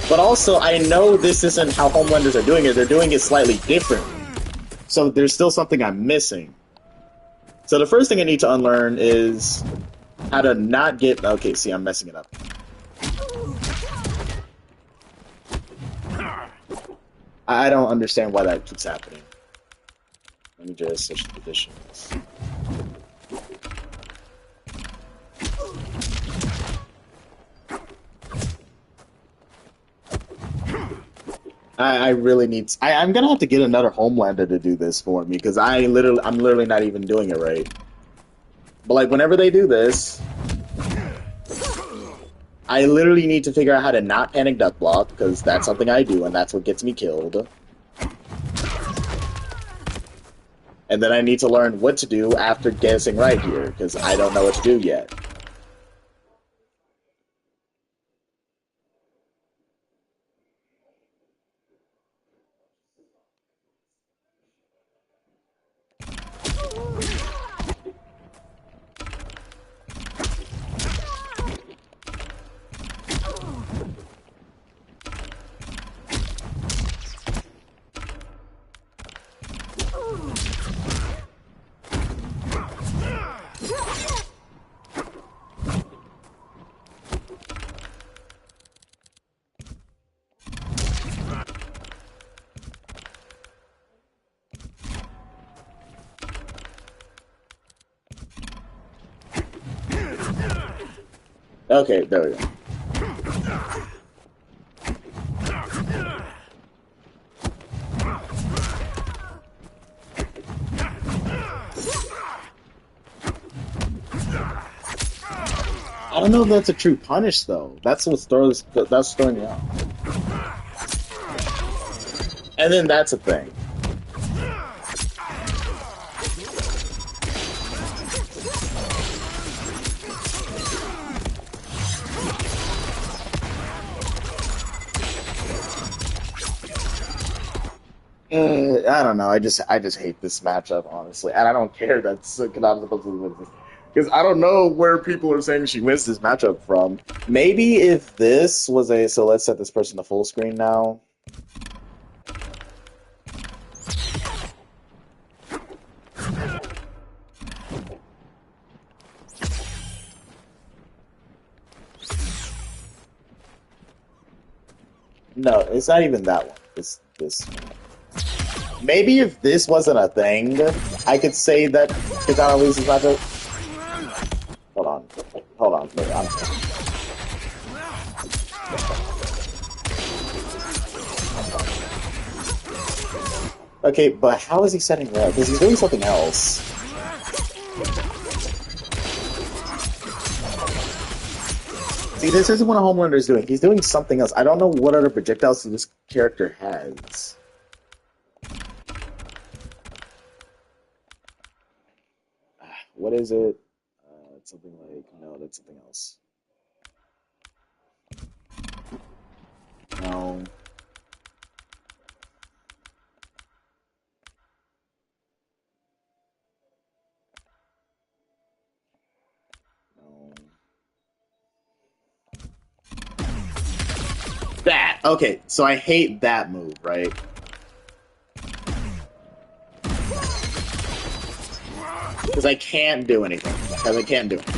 But also, I know this isn't how Homelanders are doing it. They're doing it slightly differently. So there's still something I'm missing. So the first thing I need to unlearn is how to not get... Okay, see, I'm messing it up. I don't understand why that keeps happening. Let me just switch the positions. I really need... I'm gonna have to get another Homelander to do this for me, because I'm literally not even doing it right. But like, whenever they do this, I literally need to figure out how to not panic duck block, because that's something I do, and that's what gets me killed. And then I need to learn what to do after guessing right here, because I don't know what to do yet. Okay, there we go. I don't know if that's a true punish, though. That's throwing me off. And then that's a thing. I don't know. I just hate this matchup, honestly, and I don't care that's Kitana supposed to win this because I don't know where people are saying she wins this matchup from. Maybe if this was a let's set this person to full screen now. No, it's not even that one. This. Maybe if this wasn't a thing, I could say that Kitana loses matchup. Hold on. Wait, okay, but how is he setting her up? Because he's doing something else. See, this isn't what a Homelander is doing. He's doing something else. I don't know what other projectiles this character has. What is it? It's something like... No, that's something else. No. That! Okay, so I hate that move, right? Because I can't do anything. Because I can't do it.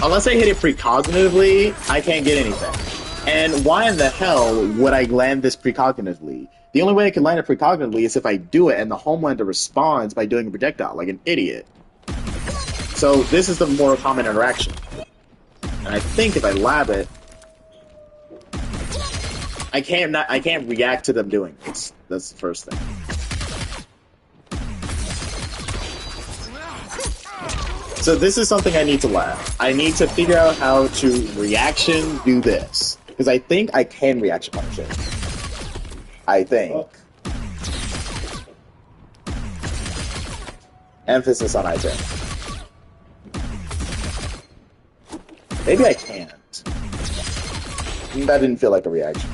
Unless I hit it precognitively, I can't get anything. And why in the hell would I land this precognitively? The only way I can land it precognitively is if I do it and the Homelander responds by doing a projectile, like an idiot. So this is the more common interaction. And I think if I lab it, I can't react to them doing this. That's the first thing. So this is something I need to lab. I need to figure out how to reaction do this. Because I think I can reaction punish it. I think. Emphasis on I think. Maybe I can't. That didn't feel like a reaction.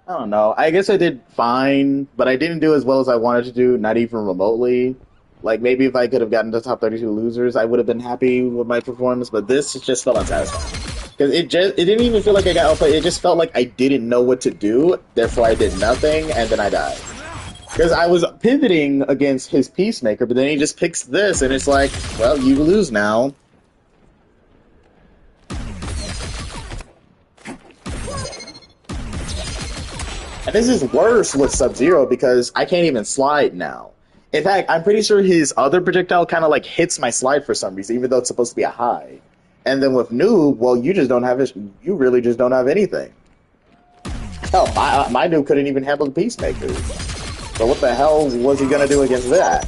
I don't know. I guess I did fine, but I didn't do as well as I wanted to do, not even remotely. Like, maybe if I could have gotten to top 32 losers, I would have been happy with my performance, but this just felt unsatisfying. Because it didn't even feel like I got outplayed, it just felt like I didn't know what to do, therefore I did nothing, and then I died. Because I was pivoting against his Peacemaker, but then he just picks this, and it's like, well, you lose now. And this is worse with Sub-Zero because I can't even slide now. In fact, I'm pretty sure his other projectile kind of like hits my slide for some reason, even though it's supposed to be a high. And then with Noob, well, you just don't have it. You really just don't have anything. Hell, my Noob couldn't even handle the Peacemaker. So what the hell was he gonna do against that?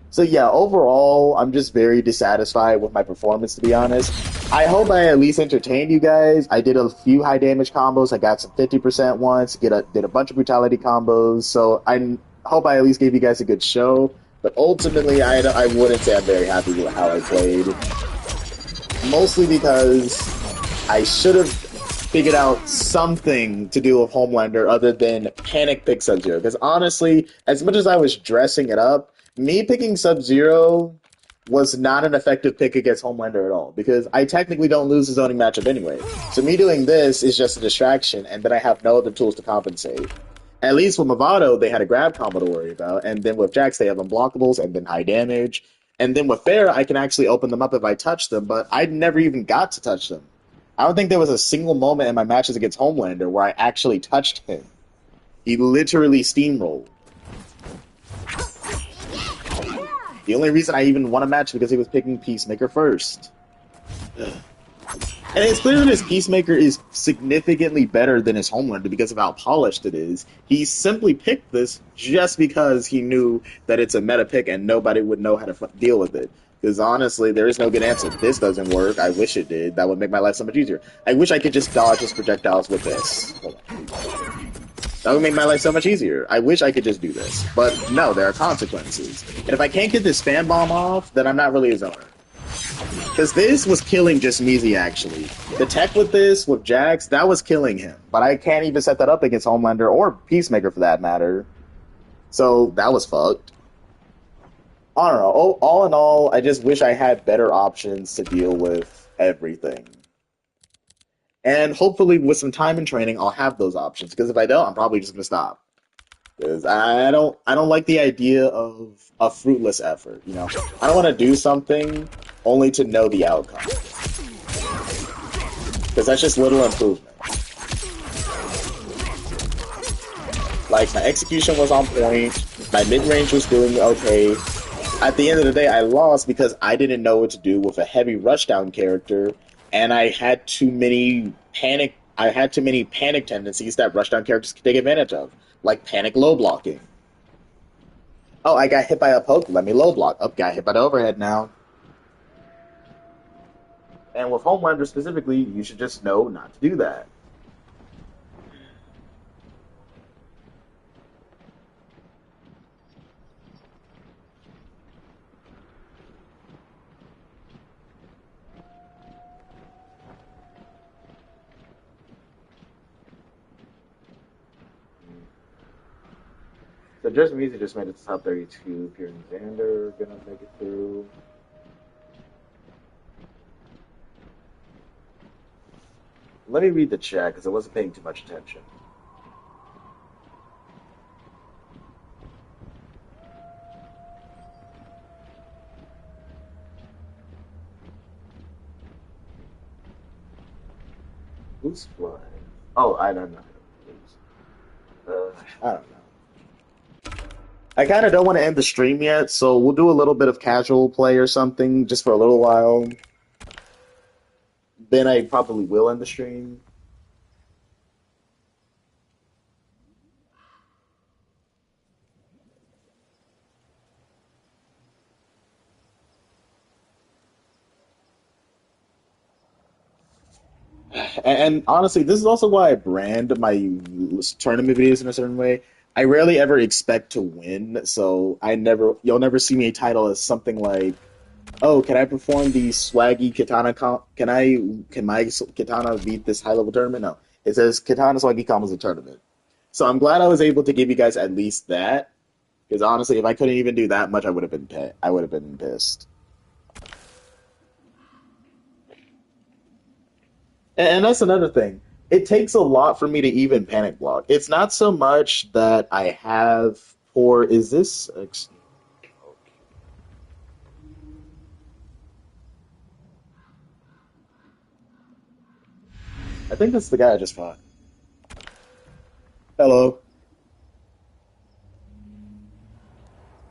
So yeah, overall, I'm just very dissatisfied with my performance, to be honest. I hope I at least entertained you guys. I did a few high damage combos. I got some 50% ones. Did a bunch of brutality combos. So I hope I at least gave you guys a good show. But ultimately, I wouldn't say I'm very happy with how I played. Mostly because I should have figured out something to do with Homelander other than panic pick Sub-Zero. Because honestly, as much as I was dressing it up, me picking Sub-Zero was not an effective pick against Homelander at all, because I technically don't lose the zoning matchup anyway. So me doing this is just a distraction, and then I have no other tools to compensate. At least with Movado, they had a grab combo to worry about, and then with Jax, they have unblockables and then high damage. And then with Fair, I can actually open them up if I touch them, but I never even got to touch them. I don't think there was a single moment in my matches against Homelander where I actually touched him. He literally steamrolled. The only reason I even won a match because he was picking Peacemaker first. Ugh. And it's clear that his Peacemaker is significantly better than his Homelander because of how polished it is. He simply picked this just because he knew that it's a meta pick and nobody would know how to deal with it. Because honestly, there is no good answer. This doesn't work. I wish it did. That would make my life so much easier. I wish I could just dodge his projectiles with this. That would make my life so much easier. I wish I could just do this. But no, there are consequences. And if I can't get this fan bomb off, then I'm not really a zoner. Because this was killing just Measy, actually. The tech with this, with Jax, that was killing him. But I can't even set that up against Homelander or Peacemaker for that matter. So that was fucked. I don't know. All in all, I just wish I had better options to deal with everything. And hopefully with some time and training, I'll have those options. Because if I don't, I'm probably just going to stop. Because I don't like the idea of a fruitless effort, you know? I don't want to do something only to know the outcome. Because that's just little improvement. Like, my execution was on point, my mid-range was doing okay. At the end of the day, I lost because I didn't know what to do with a heavy rushdown character, and I had too many panic tendencies that rushdown characters could take advantage of. Like panic low blocking. Oh, I got hit by a poke. Let me low block. Oh, got hit by the overhead now. And with Homelander specifically, you should just know not to do that. So just Music just made it to top 32. Pierre and Xander gonna make it through. Let me read the chat because I wasn't paying too much attention. Who's flying? Oh, I don't know. I don't know. I kind of don't want to end the stream yet, so we'll do a little bit of casual play or something just for a little while. Then I probably will end the stream. And honestly, this is also why I brand my tournament videos in a certain way. I rarely ever expect to win, so you'll never see me title as something like, "Oh, can I perform the Swaggy Kitana can my Kitana beat this high level tournament?" No, it says Kitana Swaggy combos a tournament. So I'm glad I was able to give you guys at least that, because honestly, if I couldn't even do that much, I would have been pissed. And that's another thing. It takes a lot for me to even panic block. It's not so much that I have poor. Is this? I think that's the guy I just fought. Hello.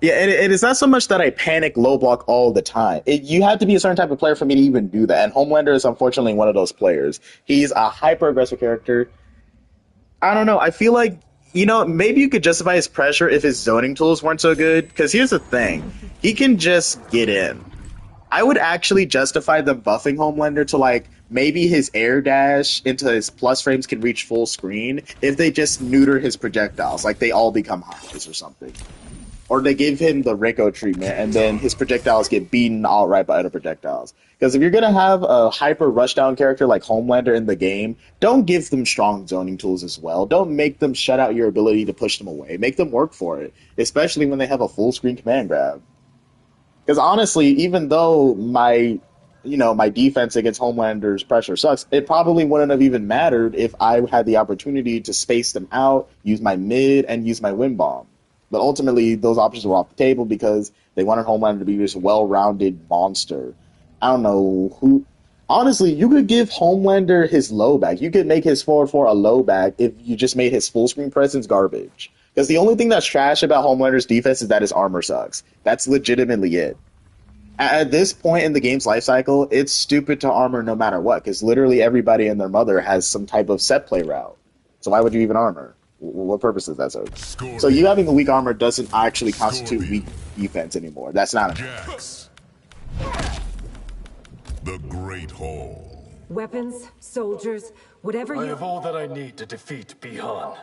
Yeah, and it's not so much that I panic low block all the time. You have to be a certain type of player for me to even do that. And Homelander is unfortunately one of those players. He's a hyper aggressive character. I don't know. I feel like, maybe you could justify his pressure if his zoning tools weren't so good. Because here's the thing. He can just get in. I would actually justify them buffing Homelander to, like, maybe his air dash into his plus frames can reach full screen if they just neuter his projectiles. Like, they all become highs or something. Or they give him the Rico treatment, and then his projectiles get beaten outright by other projectiles. Because if you're going to have a hyper rushdown character like Homelander in the game, don't give them strong zoning tools as well. Don't make them shut out your ability to push them away. Make them work for it, especially when they have a full screen command grab. Because honestly, even though my defense against Homelander's pressure sucks, it probably wouldn't have even mattered if I had the opportunity to space them out, use my mid, and use my wind bomb. But ultimately, those options were off the table because they wanted Homelander to be this well-rounded monster. I don't know who. Honestly, you could give Homelander his low back. You could make his 4-4 a low back if you just made his full screen presence garbage. Because the only thing that's trash about Homelander's defense is that his armor sucks. That's legitimately it. At this point in the game's life cycle, it's stupid to armor no matter what, because literally everybody and their mother has some type of set play route. So why would you even armor? What purpose does that serve? So you having a weak armor doesn't actually constitute weak defense anymore. That's not enough. Jax. The Great Hall. Weapons, soldiers, whatever I you... have all that I need to defeat Bihan.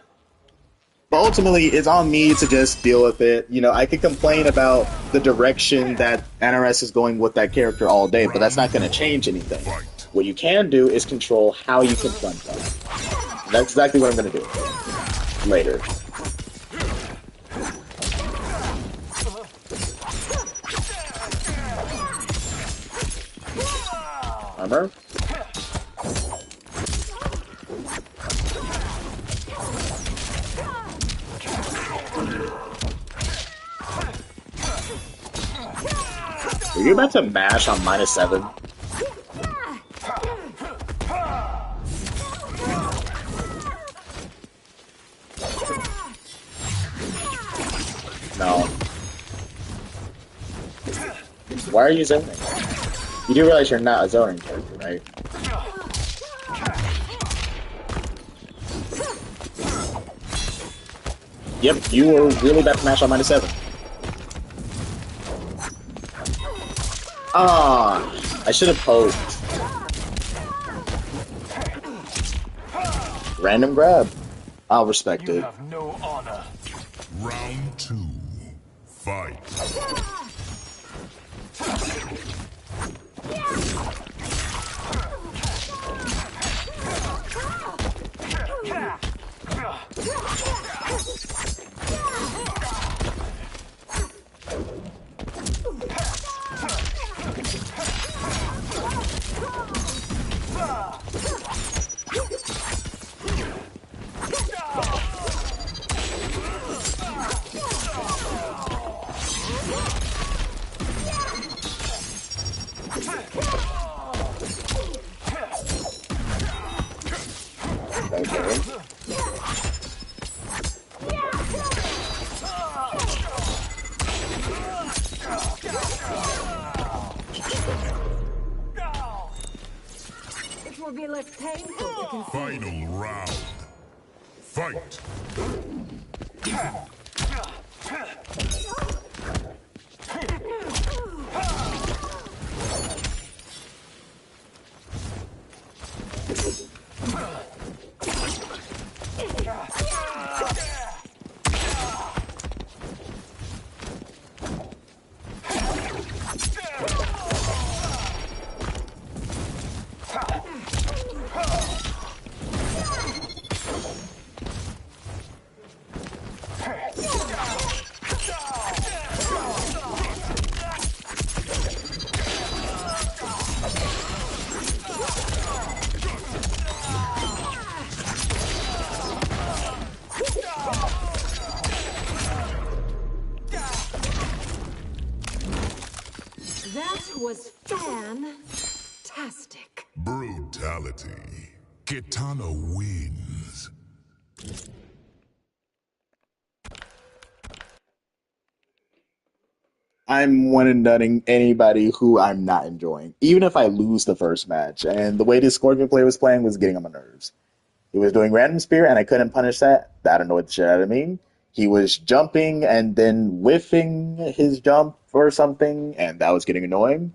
But ultimately, it's on me to just deal with it. You know, I could complain about the direction that NRS is going with that character all day, but that's not going to change anything. What you can do is control how you confront them. And that's exactly what I'm going to do. Later. Armor? Are you about to mash on -7? No. Why are you zoning? You do realize you're not a zoning character, right? Yep, you were really about to mash on -7. Ah, I should have poked. Random grab. I'll respect You it. have no honor. Round 2. Fight. It will be less painful to conceive. Final round. Fight. That was fantastic. Brutality. Kitana wins. I'm one and dunning anybody who I'm not enjoying, even if I lose the first match. And the way this Scorpion player was playing was getting on my nerves. He was doing random spear, and I couldn't punish that. That annoyed the shit out of me. He was jumping and then whiffing his jump or something, and that was getting annoying.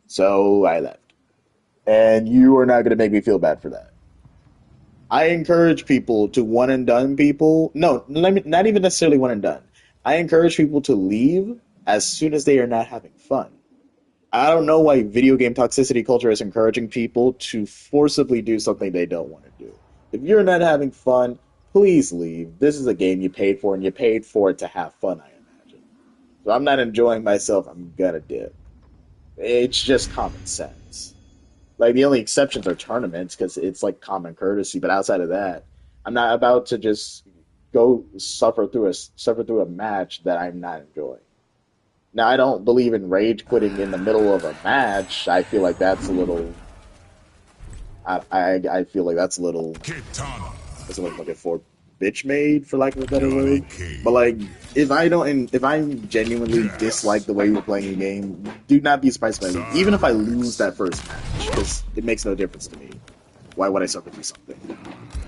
So I left. And you are not going to make me feel bad for that. I encourage people to one and done people. No, not even necessarily one and done. I encourage people to leave as soon as they are not having fun. I don't know why video game toxicity culture is encouraging people to forcibly do something they don't want to do. If you're not having fun, please leave. This is a game you paid for, and you paid for it to have fun, I imagine. So I'm not enjoying myself, I'm gonna dip. It's just common sense. Like, the only exceptions are tournaments, because it's like common courtesy, but outside of that, I'm not about to just go suffer through a match that I'm not enjoying. Now, I don't believe in rage quitting in the middle of a match. I feel like that's a little... I feel like that's a little... Kitana. That's what I'm looking for. bitch made, for lack of a better word. But like, if I genuinely dislike the way you're playing the game, do not be surprised by me. Even if I lose that first match, because it makes no difference to me. Why would I suffer through something?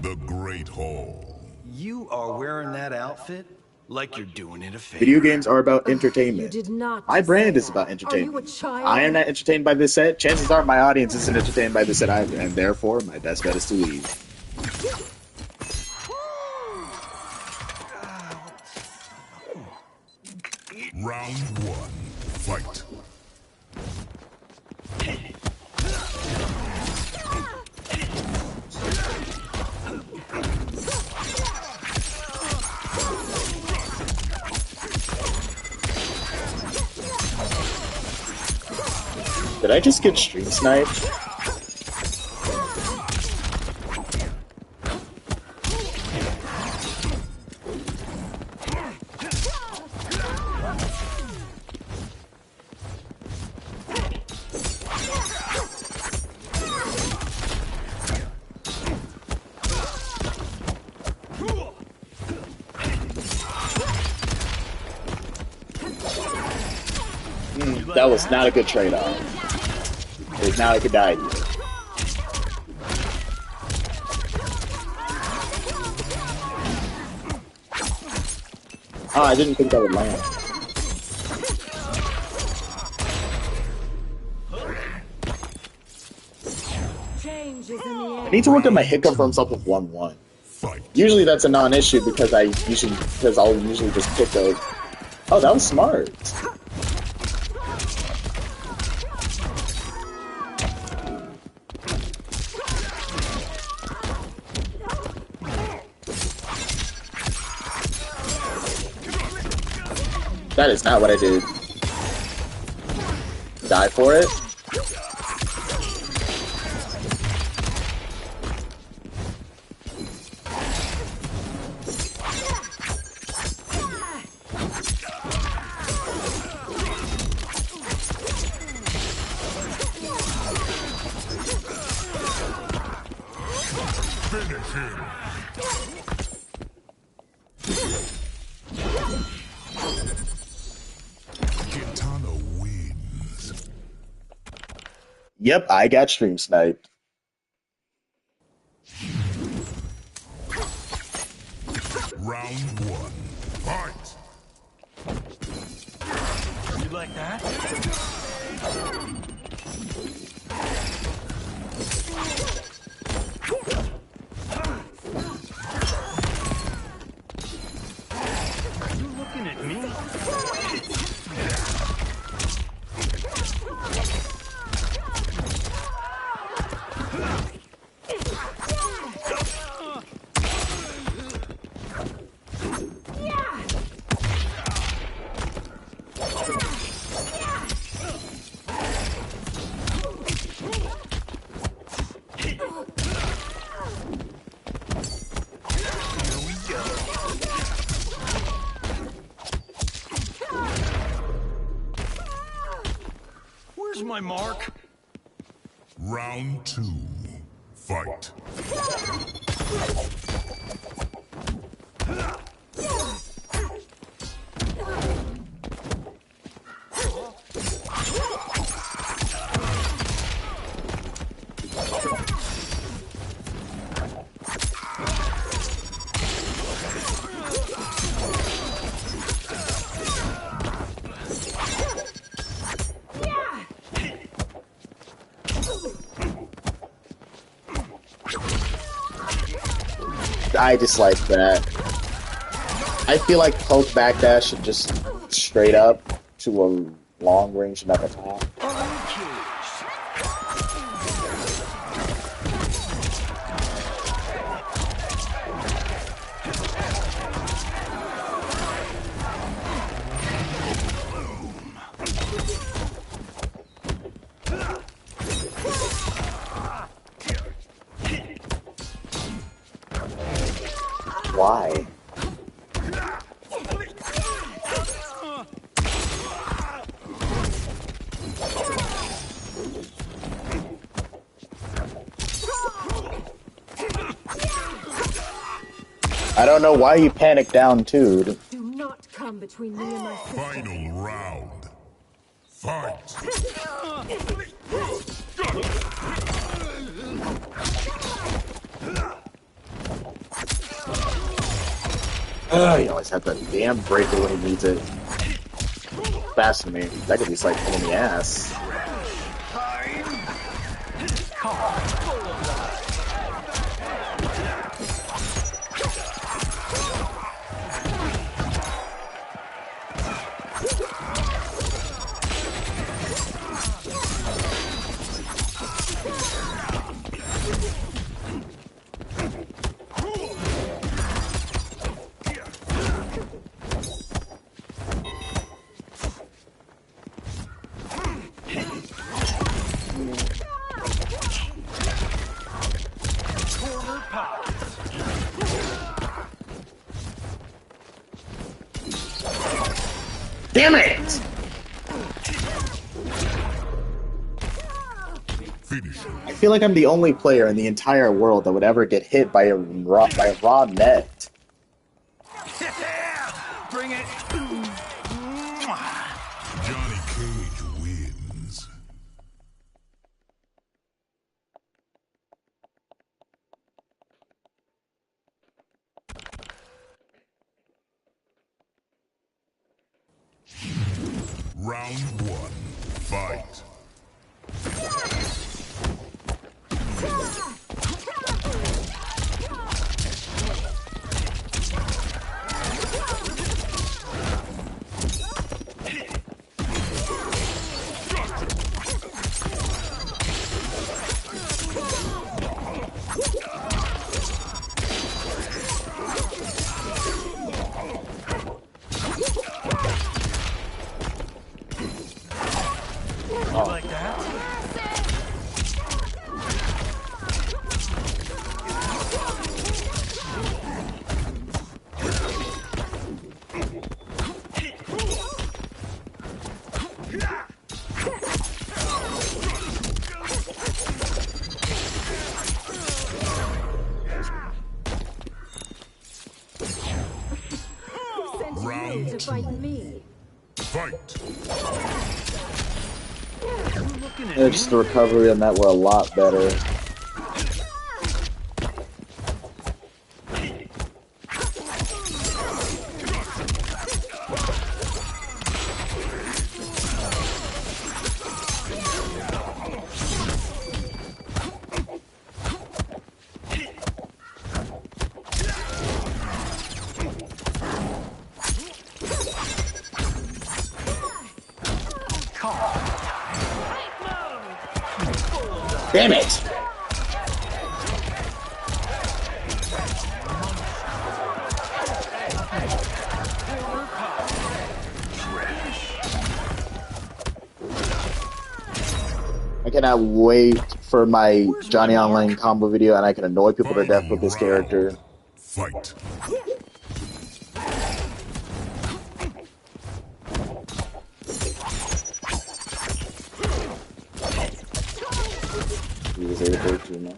The Great Hall. You are wearing that outfit like you're doing it a favor. Video games are about entertainment. You did not My brand say is about that. entertainment. Are you a child? I am not entertained by this set. Chances are my audience isn't entertained by this set either, and therefore my best bet is to leave. Round 1. Fight. Did I just get stream sniped? That was not a good trade-off. Because now I could die here. Oh, I didn't think that would land. I need to work on my hiccup from myself with 1-1. Usually that's a non-issue because I'll usually just pick a... Oh, that was smart. That is not what I did. Die for it? Finish him. Kitana wins. Yep, I got stream sniped. Round 1. Fight. You like that? You looking at me? Where's my mark? Round 2. Fight. I dislike that. I feel like poke backdash should just straight up to a long range and up attack. Why? I don't know why you panicked down too. Do not come between me and my sister. Final round. Fight. He always had that damn breaker when he needs it. Faster than me. That could be like pulling the ass. Damn it! Finish him. I feel like I'm the only player in the entire world that would ever get hit by a raw net. Bring it. Johnny Cage wins. Round one. Fight. Like that? Sent Round you to fight me. Fight. Just the recovery on that were a lot better. Damn it! I cannot wait for my Johnny Online combo video, and I can annoy people to death with this character. Fight. He was able to now.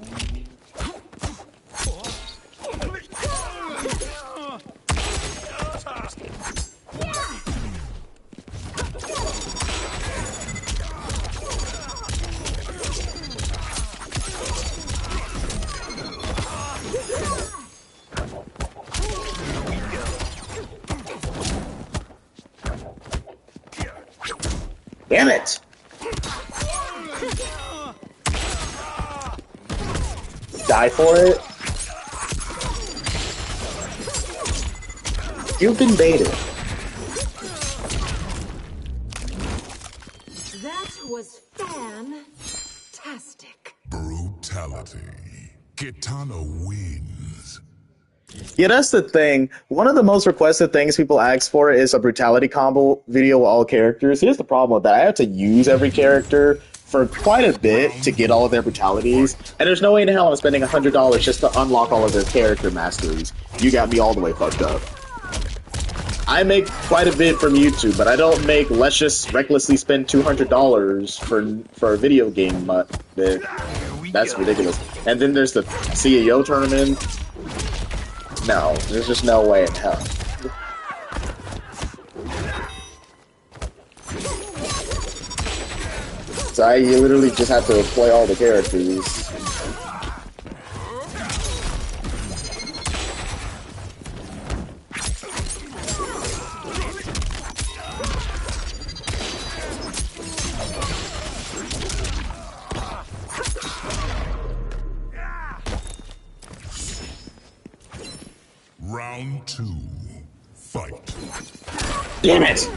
Damn it! Die for it? You've been baited. That was fantastic. Brutality. Kitana wins. Yeah, that's the thing. One of the most requested things people ask for is a brutality combo video with all characters. Here's the problem with that. I have to use every character for quite a bit to get all of their brutalities, and there's no way in hell I'm spending $100 just to unlock all of their character masteries. You got me all the way fucked up. I make quite a bit from YouTube, but I don't make, let's just recklessly spend $200 for a video game. That's ridiculous. And then there's the CEO tournament. No, there's just no way in hell. So you literally just have to play all the characters. Round 2. Fight. Damn it! You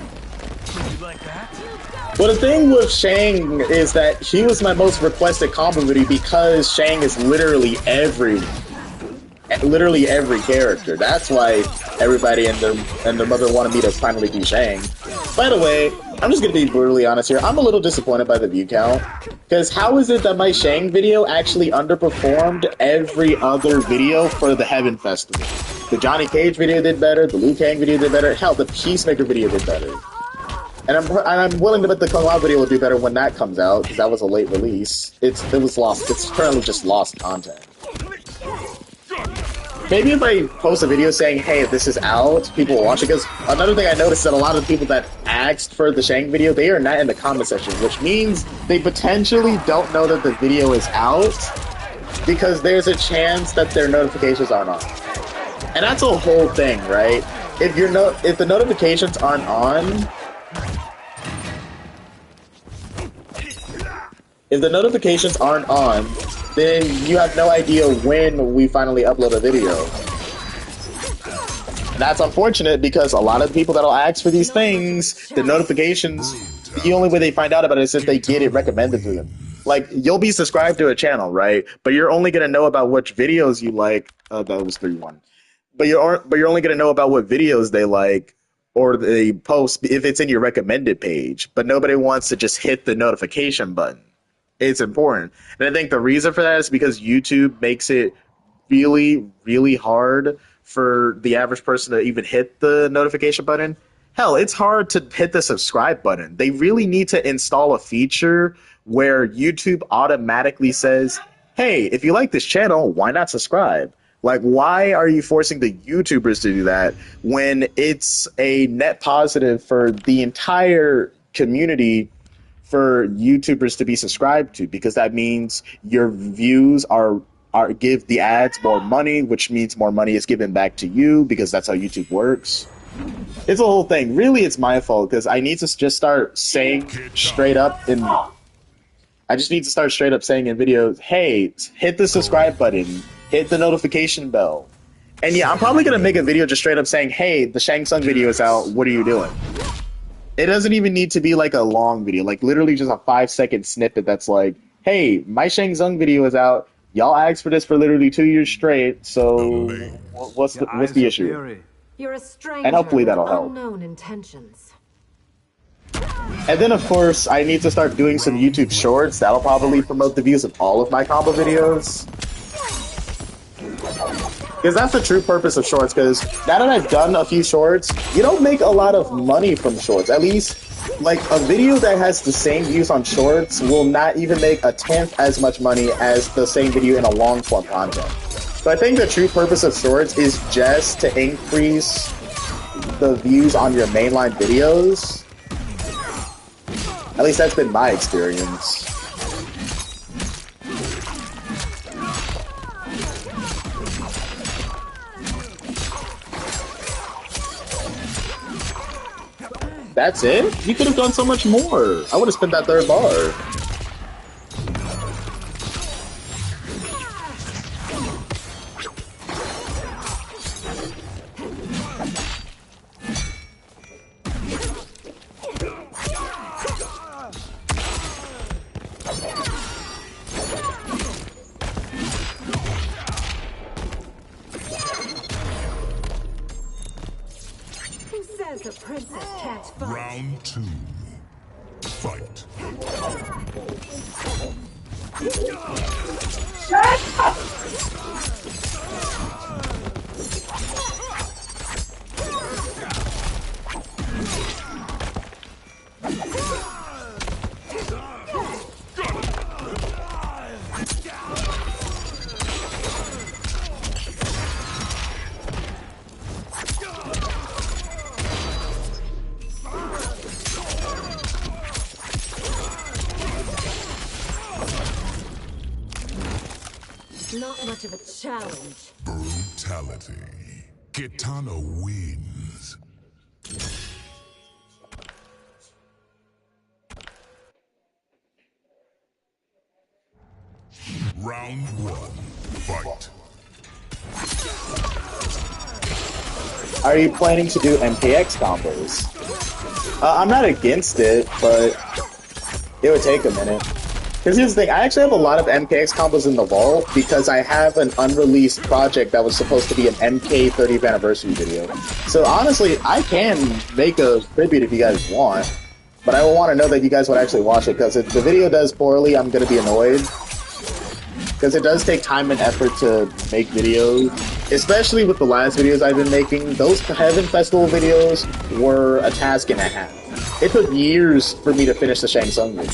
like that? Well, the thing with Shang is that he was my most requested combo video because Shang is literally every character. That's why everybody and their mother wanted me to finally do Shang. By the way, I'm just gonna be brutally honest here. I'm a little disappointed by the view count. Because how is it that my Shang video actually underperformed every other video for the Heaven Festival? The Johnny Cage video did better, the Liu Kang video did better, hell, the Peacemaker video did better. And I'm willing to bet the Kung Lao video will do better when that comes out, because that was a late release. It was lost. It's currently just lost content. Maybe if I post a video saying, hey, this is out, people will watch it, because another thing I noticed is that a lot of the people that asked for the Shang video, they are not in the comment section, which means they potentially don't know that the video is out, because there's a chance that their notifications aren't on. And that's a whole thing, right? If the notifications aren't on, then you have no idea when we finally upload a video. And that's unfortunate because a lot of the people that'll ask for these things, the notifications, the only way they find out about it is if they get it recommended to them. Like, you'll be subscribed to a channel, right? But you're only gonna know about which videos you like. That was 3-1. But you're only gonna know about what videos they like or they post if it's in your recommended page. But nobody wants to just hit the notification button. It's important. And I think the reason for that is because YouTube makes it really, really hard for the average person to even hit the notification button. Hell, it's hard to hit the subscribe button. They really need to install a feature where YouTube automatically says, hey, if you like this channel, why not subscribe? Like, why are you forcing the YouTubers to do that when it's a net positive for the entire community for YouTubers to be subscribed to? Because that means your views are give the ads more money, which means more money is given back to you because that's how YouTube works. It's a whole thing. Really, it's my fault because I need to just start saying straight up in videos, hey, hit the subscribe button, hit the notification bell. And yeah, I'm probably going to make a video just straight up saying, hey, the Shang Tsung video is out, what are you doing? It doesn't even need to be like a long video, like literally just a 5-second snippet that's like, hey, my Shang Tsung video is out, y'all asked for this for literally 2 years straight, so what's the issue? You're a stranger And hopefully that'll with help. unknown intentions. And then, of course, I need to start doing some YouTube shorts. That'll probably promote the views of all of my combo videos. Because that's the true purpose of shorts, because now that I've done a few shorts, you don't make a lot of money from shorts. At least, like, a video that has the same views on shorts will not even make a tenth as much money as the same video in a long-form content. So I think the true purpose of shorts is just to increase the views on your mainline videos. At least that's been my experience. That's it? You could have done so much more. I would have spent that third bar. Who says a princess can't fight? Round 2. Fight. Not much of a challenge. Brutality. Kitana wins. Round 1. Fight. Are you planning to do MKX combos? I'm not against it, but it would take a minute. Because here's the thing, I actually have a lot of MKX combos in the vault because I have an unreleased project that was supposed to be an MK 30th anniversary video. So honestly, I can make a tribute if you guys want, but I will want to know that you guys would actually watch it, because if the video does poorly, I'm going to be annoyed. Because it does take time and effort to make videos, especially with the last videos I've been making. Those Heaven Festival videos were a task and a half. It took years for me to finish the Shang Tsung video.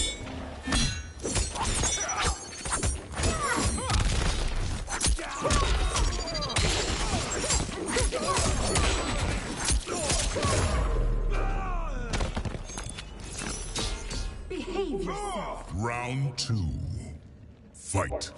Behave yourself. Round 2. Fight.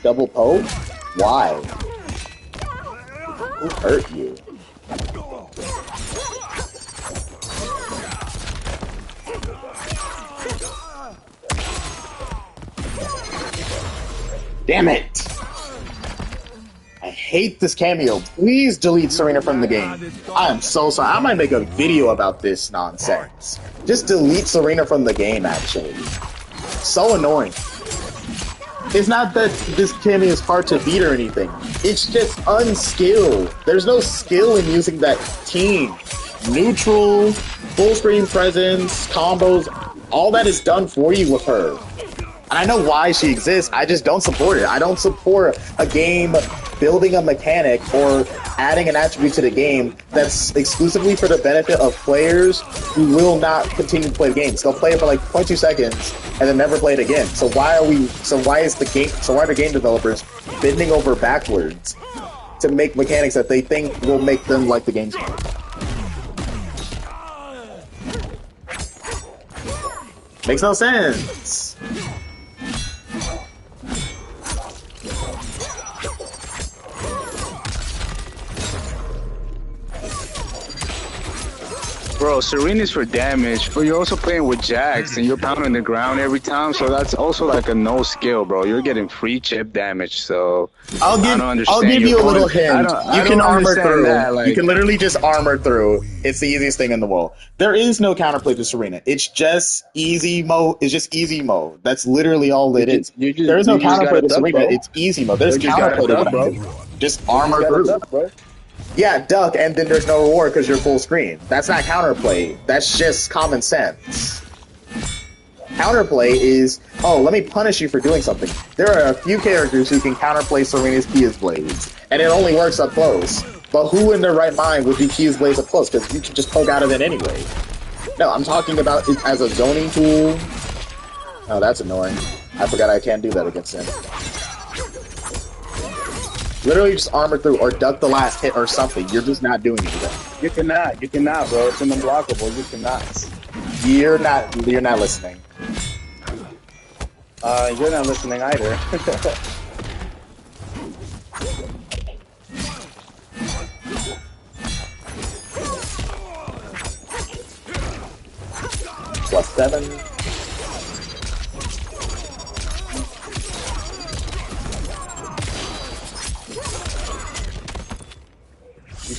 Double poke? Why? Who hurt you? Damn it! I hate this cameo. Please delete Serena from the game. I am so sorry. I might make a video about this nonsense. Just delete Serena from the game, actually. So annoying. It's not that this cameo is hard to beat or anything. It's just unskilled. There's no skill in using that team. Neutral, full screen presence, combos, all that is done for you with her. And I know why she exists, I just don't support it. I don't support a game building a mechanic or adding an attribute to the game that's exclusively for the benefit of players who will not continue to play the game. So they'll play it for like 0.2 seconds and then never play it again. So why are the game developers bending over backwards to make mechanics that they think will make them like the games? Makes no sense. Bro, Serena's for damage, but you're also playing with Jax, and you're pounding the ground every time, so that's also like a no skill, bro. You're getting free chip damage, so I'll give you a little hint. You can armor through. Like, you can literally just armor through. It's the easiest thing in the world. There is no counterplay to Serena. It's just easy mode. It's just easy mode. That's literally all it is. There is no counterplay to Serena. It's easy mode. There's counterplay to it. Just armor through. Yeah, duck, and then there's no reward because you're full screen. That's not counterplay. That's just common sense. Counterplay is, oh, let me punish you for doing something. There are a few characters who can counterplay Serena's Kia's Blades, and it only works up close. But who in their right mind would do Kia's Blades up close? Because you can just poke out of it anyway. No, I'm talking about it as a zoning tool. Oh, that's annoying. I forgot I can't do that against him. Literally just armor through or duck the last hit or something. You're just not doing anything. you cannot, bro. It's an unblockable. You cannot. You're not listening. You're not listening either. +7.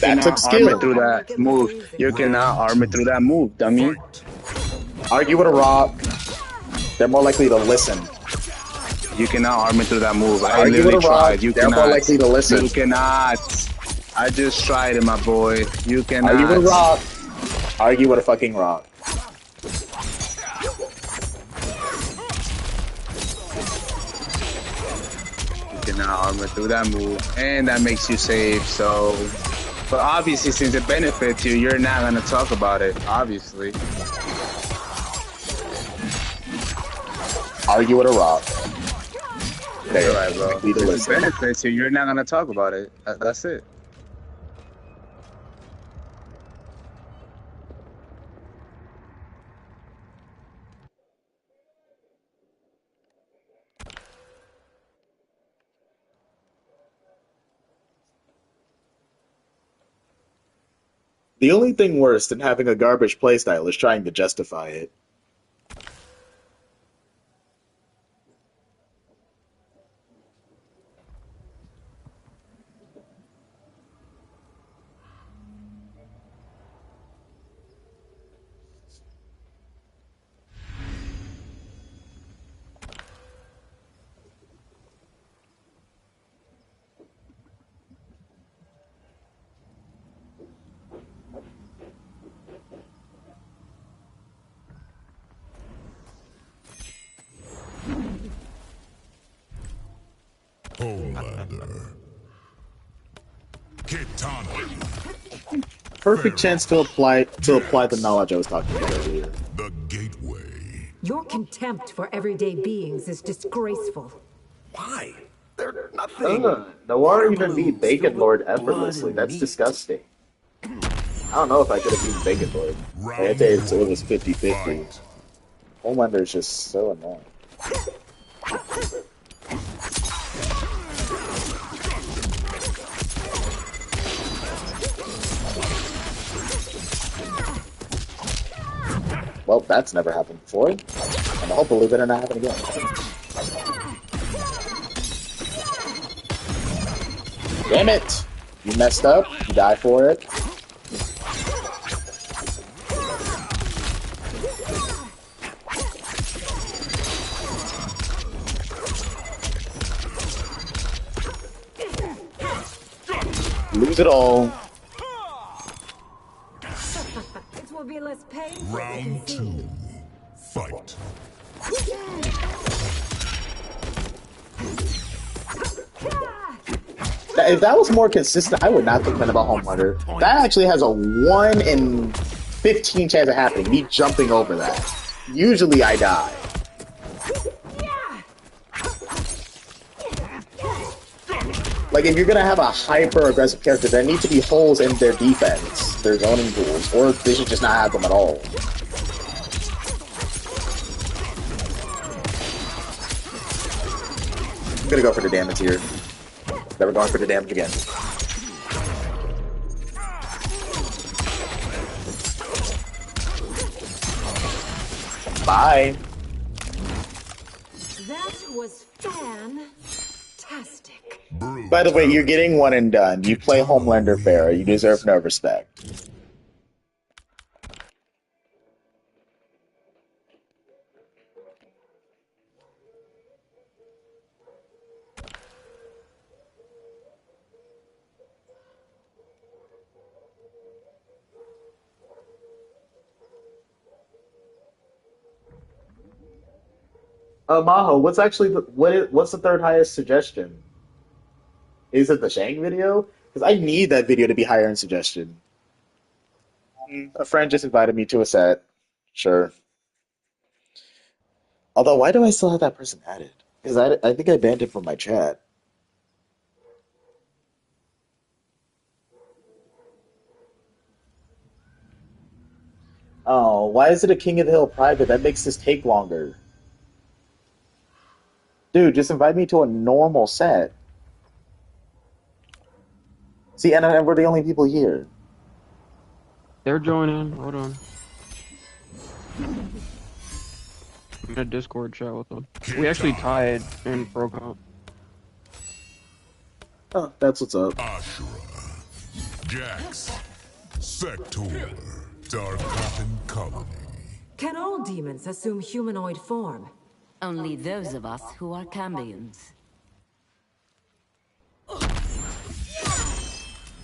That took skill. Armor through that move. You cannot armor through that move, dummy. Argue with a rock. They're more likely to listen. You cannot armor through that move. I Argue with literally a rock. tried. You They're cannot. more likely to listen. You cannot. I just tried it, my boy. You cannot. Argue with a rock. Argue with a fucking rock. You cannot armor through that move, and that makes you save. So, but obviously, since it benefits you, you're not gonna talk about it. Obviously. Argue with a rock. There, right, bro. Since it benefits you, you're not gonna talk about it. That's it. The only thing worse than having a garbage playstyle is trying to justify it. Homelander. Kitana. Perfect chance to apply the knowledge I was talking about earlier. The gateway. Your contempt for everyday beings is disgraceful. Why? They're nothing. Noir even beat Bacon Lord effortlessly. That's disgusting. I don't know if I could have beaten Bacon Lord. I'd say it was 50-50. Homelander is just so annoying. Well, that's never happened before, and hopefully it'll not happen again. Damn it! You messed up, you die for it. Lose it all. It will be less painful. Round 2. Fight. If that was more consistent, I would not complain about Homelander. That actually has a 1 in 15 chance of happening, me jumping over that. Usually I die. Like, if you're gonna have a hyper-aggressive character, there need to be holes in their defense, their zoning tools, or they should just not have them at all. I'm gonna go for the damage here. Never going for the damage again. Bye. That was fantastic. By the way, you're getting one and done. You play Homelander fair. You deserve no respect. Maho, what's actually what's the third highest suggestion? Is it the Shang video? Because I need that video to be higher in suggestion. A friend just invited me to a set. Sure. Although, why do I still have that person added? Because I think I banned him from my chat. Oh, why is it a King of the Hill private? That makes this take longer. Dude, just invite me to a normal set. See, and we're the only people here. They're joining. Hold on. I'm in a Discord chat with them. We actually tied in Pro Comp. Oh, that's what's up. Ashura. Jax. Sector. Dark Weapon Colony. Can all demons assume humanoid form? Only those of us who are Cambions.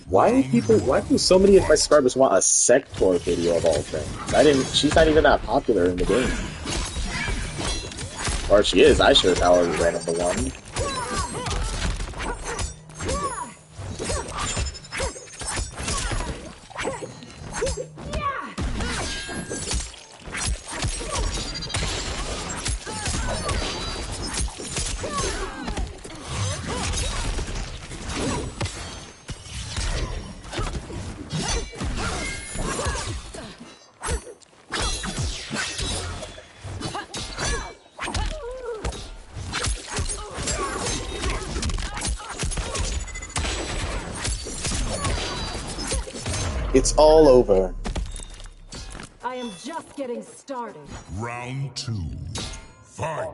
Why do so many of my subscribers want a Sector video of all things? She's not even that popular in the game. Or if she is, I sure as hell ran number one. It's all over. I am just getting started. Round 2. Fight.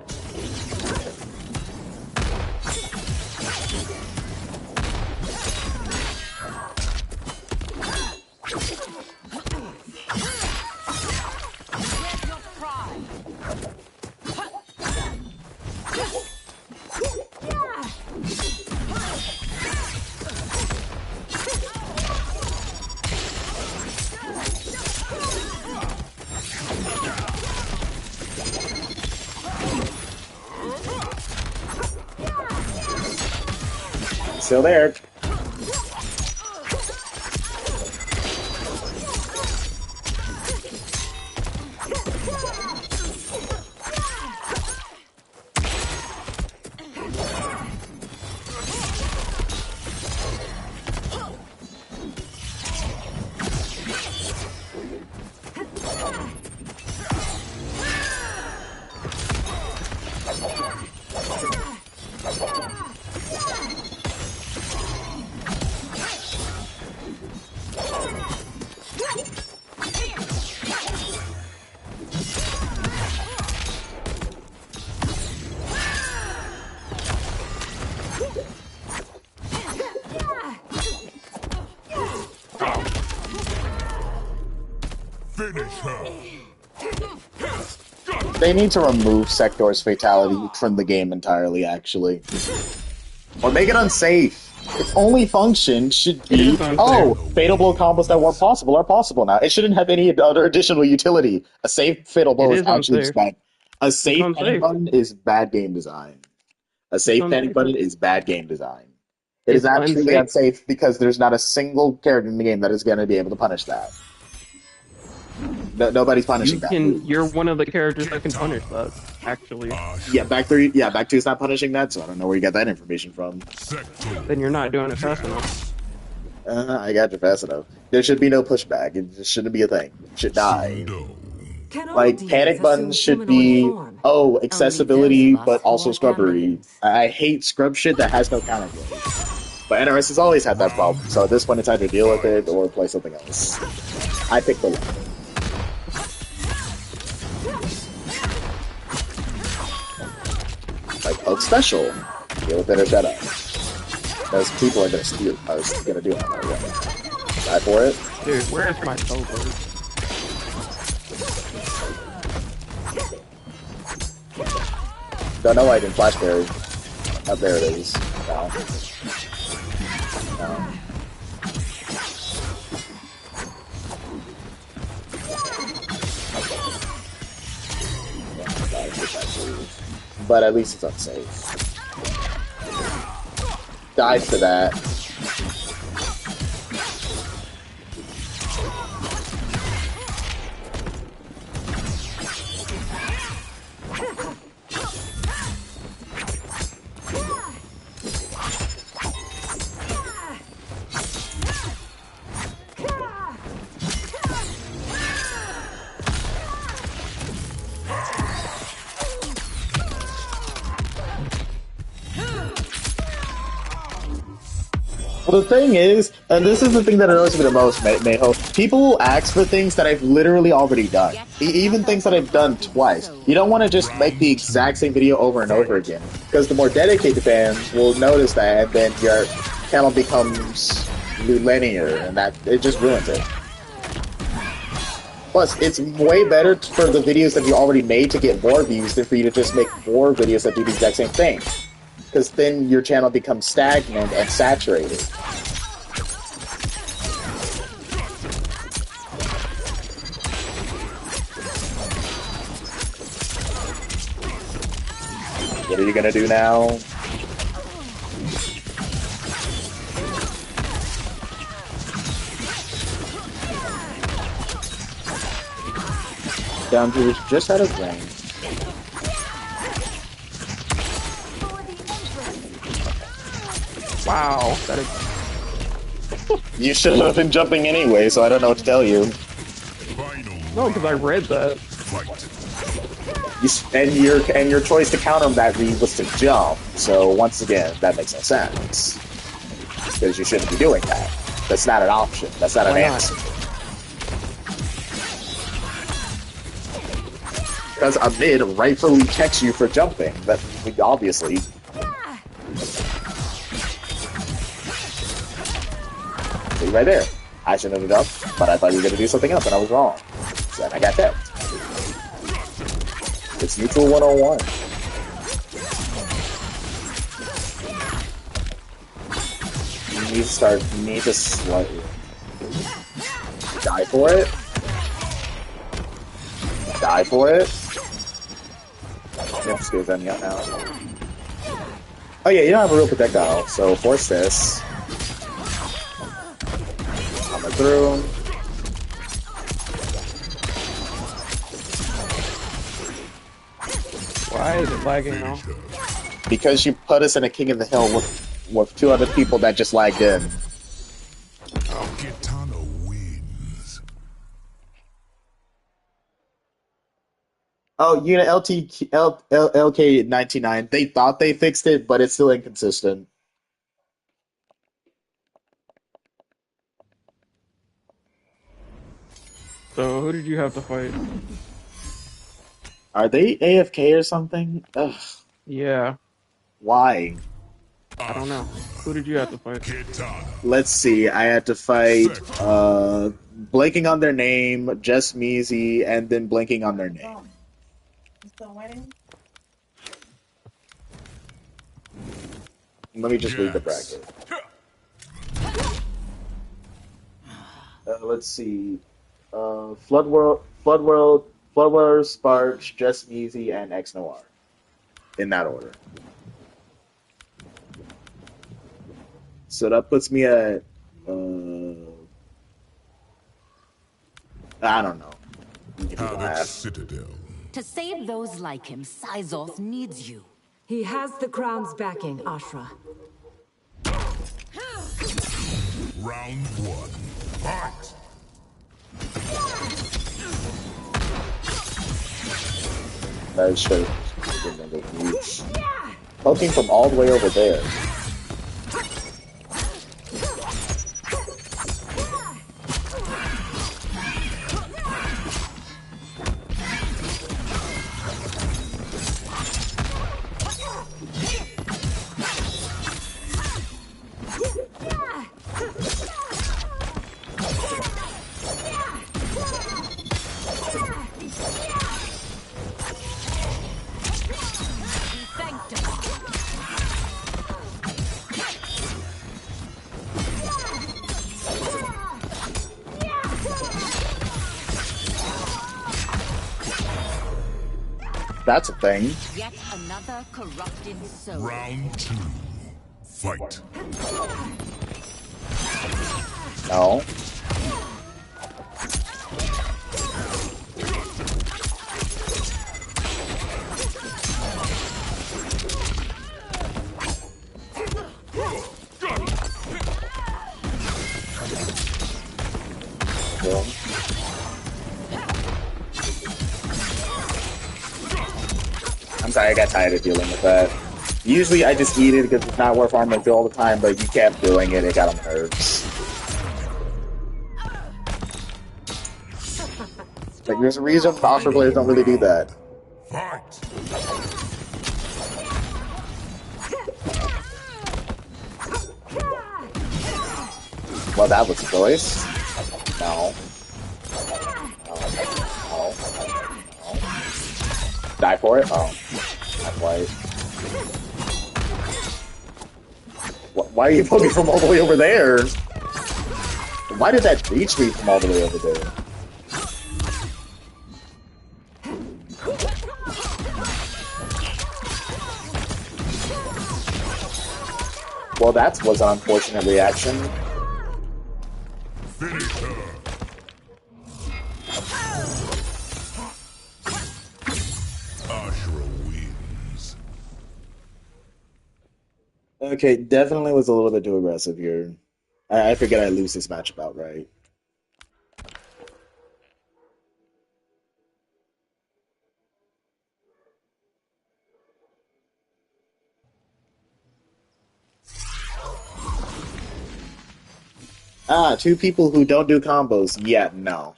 Still there. Finish her. They need to remove Sector's fatality from the game entirely, actually. Or make it unsafe. Its only function should be, oh, fatal blow combos that weren't possible are possible now. It shouldn't have any other additional utility. A safe fatal blow is actually just bad. A safe panic button is bad game design. A safe panic button is bad game design. It is actually unsafe because there's not a single character in the game that is going to be able to punish that. Nobody's punishing that. You're one of the characters that can punish that, actually. Yeah, back 2 is not punishing that, so I don't know where you got that information from. Then you're not doing it fast enough. I got you fast enough. There should be no pushback. It just shouldn't be a thing. It should die. Like, panic buttons should be, oh, accessibility, but also scrubbery. I hate scrub shit that has no counter play. But NRS has always had that problem, so at this point it's either deal with it or play something else. I pick the one. Like, oh, special. Deal with it or shut up. Those people are gonna steal. I was gonna do it on that way. Die for it. Dude, where's my soul? Don't know why I didn't flash berry. Oh, there it is. Wow. But at least it's unsafe. Died for that. Well, the thing is, and this is the thing that annoys me the most, Mayho, people will ask for things that I've literally already done. Even things that I've done twice. You don't want to just make the exact same video over and over again. Because the more dedicated fans will notice that, and then your channel becomes linear, and that it just ruins it. Plus, it's way better for the videos that you already made to get more views than for you to just make more videos that do the exact same thing. Because then your channel becomes stagnant and saturated. What are you gonna do now? Down to just out of range. Wow. You should have been jumping anyway, so I don't know what to tell you. No, because I read that. And your choice to counter that read was to jump. So once again, that makes no sense. Because you shouldn't be doing that. That's not an option. That's not an answer. Because a mid rightfully checks you for jumping. But obviously. See right there. I shouldn't have jumped, but I thought you were going to do something else, and I was wrong. So then I got checked. It's neutral 101. You need to slightly die for it. Die for it. Yep, skills ending up now. Oh yeah, you don't have a real projectile, so force this. Coming through. Why is it lagging now? Because you put us in a King of the Hill with 2 other people that just lagged in. Kitana wins. Oh, unit LK99. They thought they fixed it, but it's still inconsistent. So who did you have to fight? Are they AFK or something? Ugh. Yeah. Why? I don't know. Who did you have to fight? Let's see. I had to fight blanking on their name, Just Measy, and then blanking on their name. Still waiting? Let me just read the bracket. Let's see. Floodworld, Sparks, Just Measy, and X Noir. In that order. So that puts me at I don't know. Citadel. To save those like him, Sizoth needs you. He has the crown's backing, Ashra. Round 1. Fight! That should poking from all the way over there. That's a thing. Yet another corrupted soul. Round 2. Fight. No. Yeah. I'm sorry, I got tired of dealing with that. Usually I just eat it because it's not worth farming through all the time, but you kept doing it, it got on my nerves. Like, there's a reason Foster players don't really do that. Fight! Well, that was a choice. No. No. Die for it? Oh. Not quite. Why are you poking from all the way over there? Why did that reach me from all the way over there? Well, that was an unfortunate reaction. Finish her. Ashura wins. Okay, definitely was a little bit too aggressive here. I forget I lose this match about right. Ah, two people who don't do combos. Yeah, no.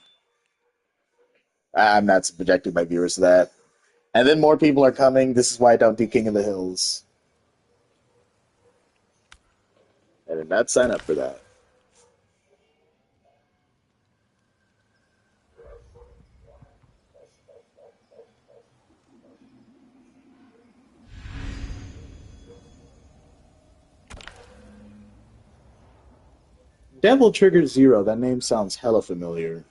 I'm not subjecting my viewers to that. And then more people are coming. This is why I don't do King of the Hills. I did not sign up for that. Devil Trigger Zero. That name sounds hella familiar.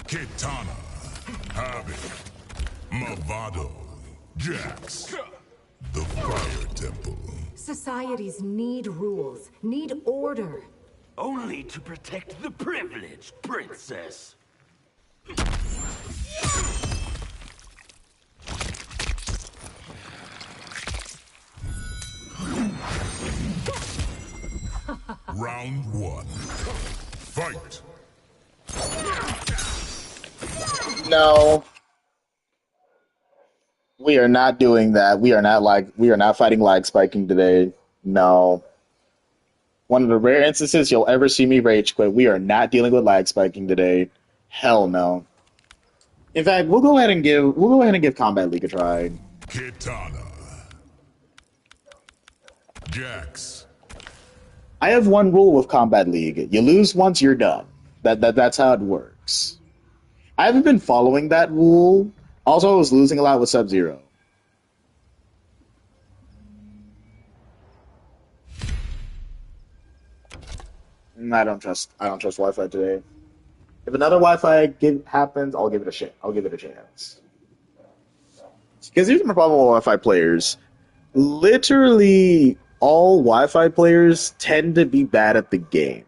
Kitana, Habit, Mavado, Jax, the Fire Temple. Societies need rules, need order. Only to protect the privileged, princess. Round one. Fight. No. We are not doing that. We are not fighting lag spiking today. No. One of the rare instances you'll ever see me rage quit. We are not dealing with lag spiking today. Hell no. In fact, we'll go ahead and give Combat League a try. Kitana. Jax. I have one rule with Combat League. You lose once, you're done. That's how it works. I haven't been following that rule. Also, I was losing a lot with Sub-Zero. I don't trust Wi-Fi today. If another Wi-Fi happens, I'll give it a shit. I'll give it a chance. Because here's my problem with Wi-Fi players. Literally, all Wi-Fi players tend to be bad at the game.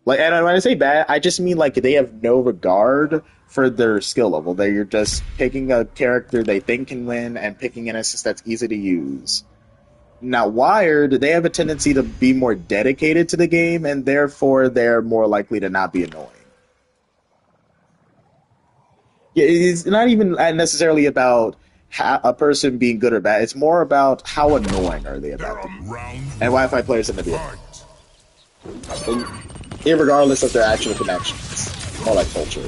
Like, and when I say bad, I just mean like they have no regard for their skill level. They're just picking a character they think can win and picking an assist that's easy to use. Now, Wired, they have a tendency to be more dedicated to the game, and therefore they're more likely to not be annoying. Yeah, it's not even necessarily about a person being good or bad. It's more about how annoying are they about them. And Wi-Fi players tend to be annoying. Irregardless of their actual connections. More like culture.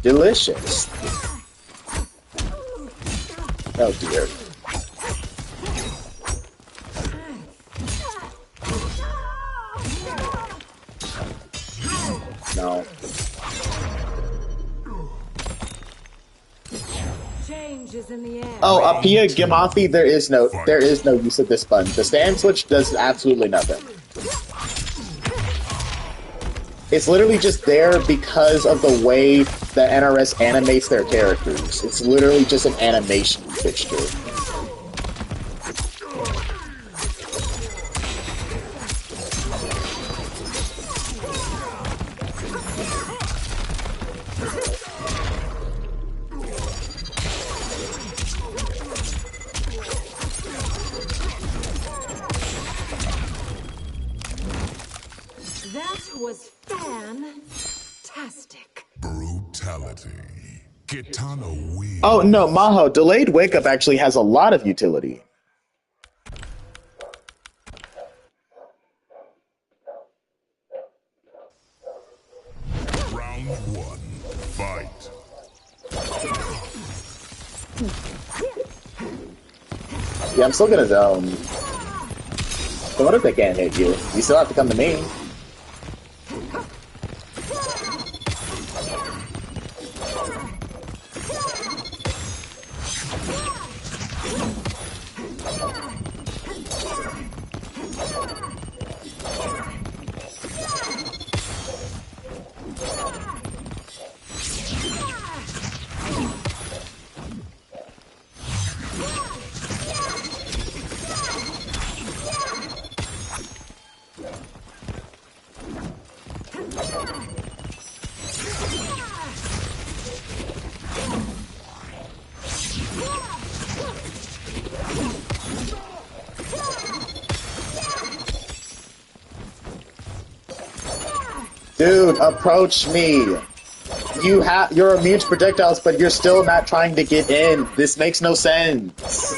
Delicious. Oh dear. No. Change is in the air. Oh, Apia Gimathi, there is no use of this button. The stand switch does absolutely nothing. It's literally just there because of the way that NRS animates their characters. It's literally just an animation fixture. That was fantastic. Brutality. Kitana wins. Oh no, Maho, delayed wake up actually has a lot of utility. Yeah, I'm still gonna zone. So what if they can't hit you? You still have to come to me. Dude, approach me. You're immune to projectiles, but you're still not trying to get in. This makes no sense.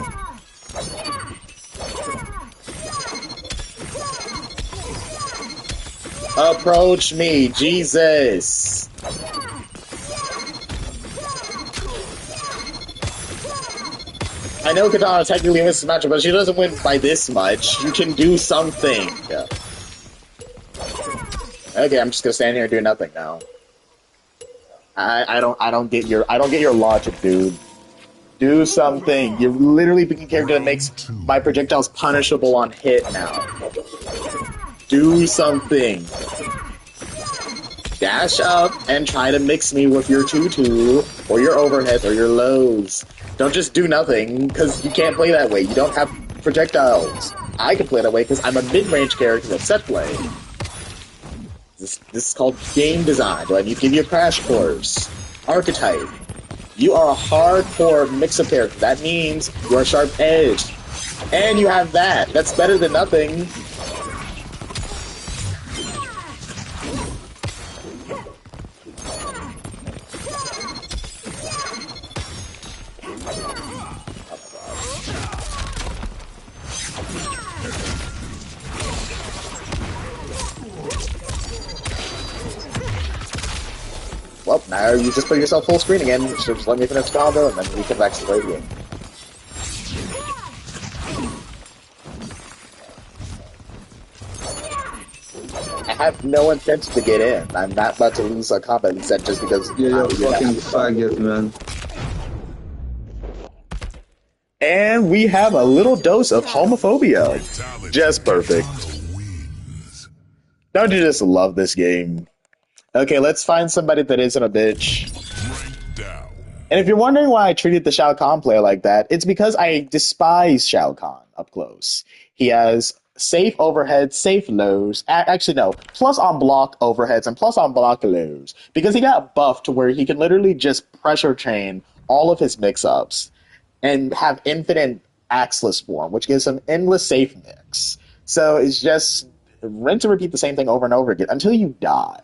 Approach me, Jesus. I know Kitana technically misses the matchup, but she doesn't win by this much. You can do something. Yeah. Okay, I'm just gonna stand here and do nothing now. I don't get your logic, dude. Do something. You're literally picking a character that makes my projectiles punishable on hit now. Do something. Dash up and try to mix me with your 2-2, or your overhead, or your lows. Don't just do nothing, because you can't play that way. You don't have projectiles. I can play that way because I'm a mid-range character with set play. This is called game design. Do I need to give you a crash course? Archetype. You are a hardcore mix-up character. That means you are sharp-edged. And you have that. That's better than nothing. Well, now you just put yourself full screen again, so just let me finish the combo, and then we can back to the game. I have no intention to get in. I'm not about to lose a combat set just because... Yeah, you're fucking faggot, man. And we have a little dose of homophobia. Just perfect. Don't you just love this game? Okay, let's find somebody that isn't a bitch. And if you're wondering why I treated the Shao Kahn player like that, it's because I despise Shao Kahn up close. He has safe overheads, safe lows. Actually, no. Plus on block overheads and plus on block lows. Because he got buffed to where he can literally just pressure chain all of his mix-ups and have infinite axeless form, which gives him endless safe mix. So it's just rinse and repeat the same thing over and over again until you die.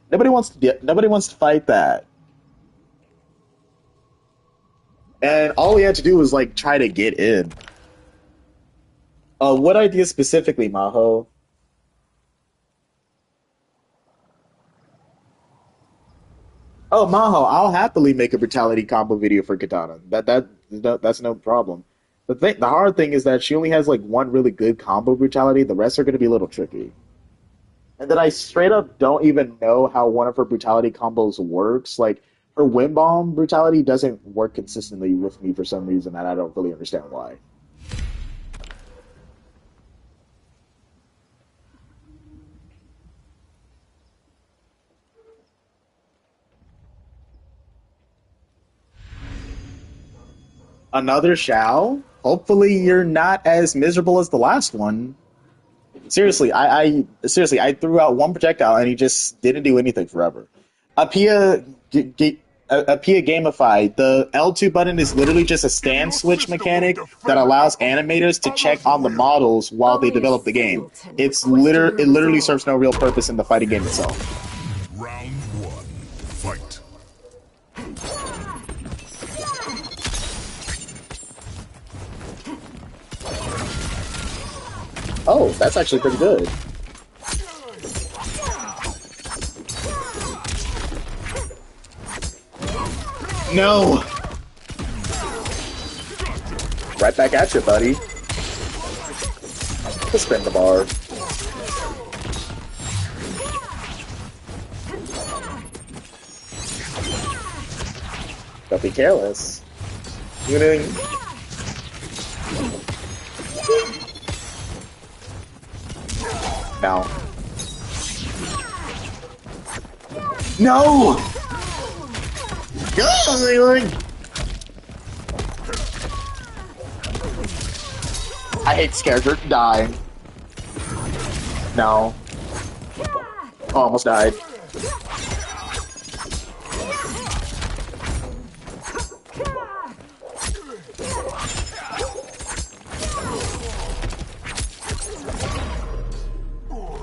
Nobody wants to fight that. And all we had to do was like try to get in. What idea specifically, Maho? Oh, Maho, I'll happily make a brutality combo video for Kitana. That's no problem. The hard thing is that she only has like one really good combo brutality. The rest are going to be a little tricky. And then I straight up don't even know how one of her brutality combos works. Like, her Wind Bomb brutality doesn't work consistently with me for some reason, and I don't really understand why. Another Shao? Hopefully you're not as miserable as the last one. Seriously, I threw out one projectile and he just didn't do anything forever. Apia Gamified, the L2 button is literally just a stand switch mechanic that allows animators to check on the models while they develop the game. It literally serves no real purpose in the fighting game itself. Round one, fight. Oh, that's actually pretty good. No! Right back at you, buddy. Let's spin the bar. Don't be careless. No. No! I hate scared her dying. No. Oh, almost died.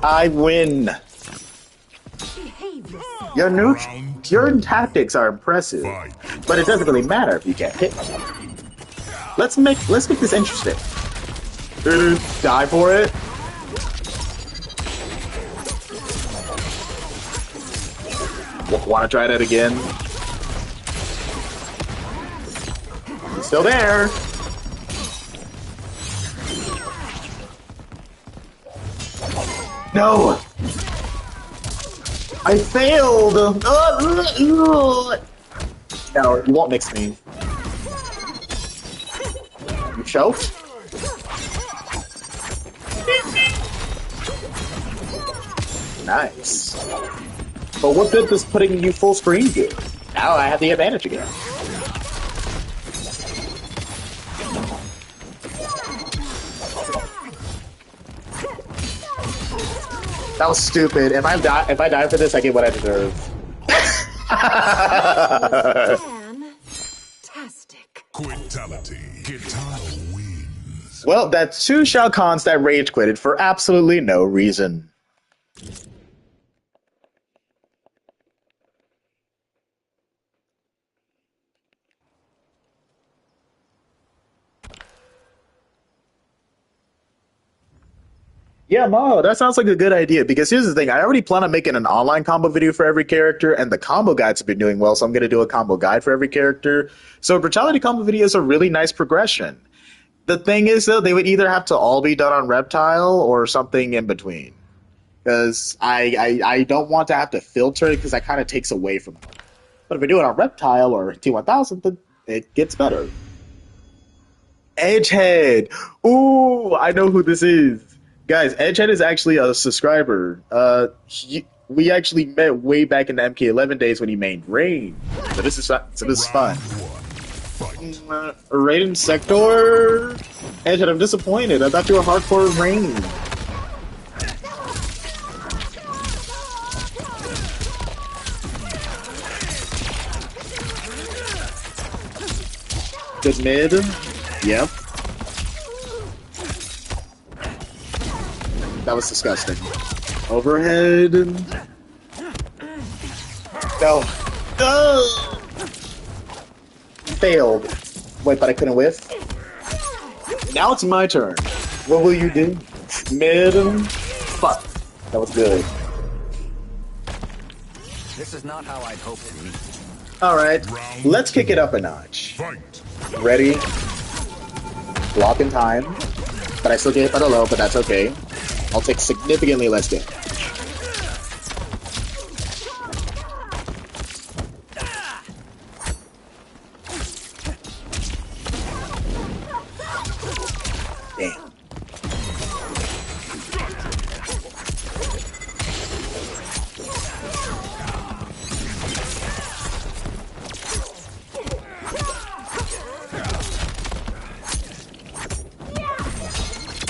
I win. Your tactics are impressive, but it doesn't really matter if you can't hit me. Let's make this interesting. Die for it. Want to try that again? Still there. No! I failed! No, you won't mix me. You choked? Nice. But what good does putting you full screen do? Now I have the advantage again. That was stupid. If I die for this, I get what I deserve. Fantastic. Quitality. Kitana wins. Well, that's two Shao Kahns that rage quitted for absolutely no reason. Yeah, Mo, that sounds like a good idea, because here's the thing. I already plan on making an online combo video for every character, and the combo guides have been doing well, so I'm going to do a combo guide for every character. So brutality combo videos are really nice progression. The thing is, though, they would either have to all be done on Reptile or something in between. Because I don't want to have to filter it, because that kind of takes away from it. But if we do it on Reptile or T1000, then it gets better. Edgehead! Ooh, I know who this is. Guys, Edgehead is actually a subscriber. We actually met way back in the MK11 days when he mained Rain. So this is fun. Raiden Sector? Edgehead, I'm disappointed. I thought you were hardcore Rain. Good mid. Yep. That was disgusting. Overhead. No. Oh! Failed. Wait, but I couldn't whiff. Now it's my turn. What will you do? Mid. Fuck. That was good. This is not how I'd hoped to meet. Alright, let's kick it up a notch. Ready? Block in time. But I still get hit by the low, but that's okay. I'll take significantly less damage. Damn.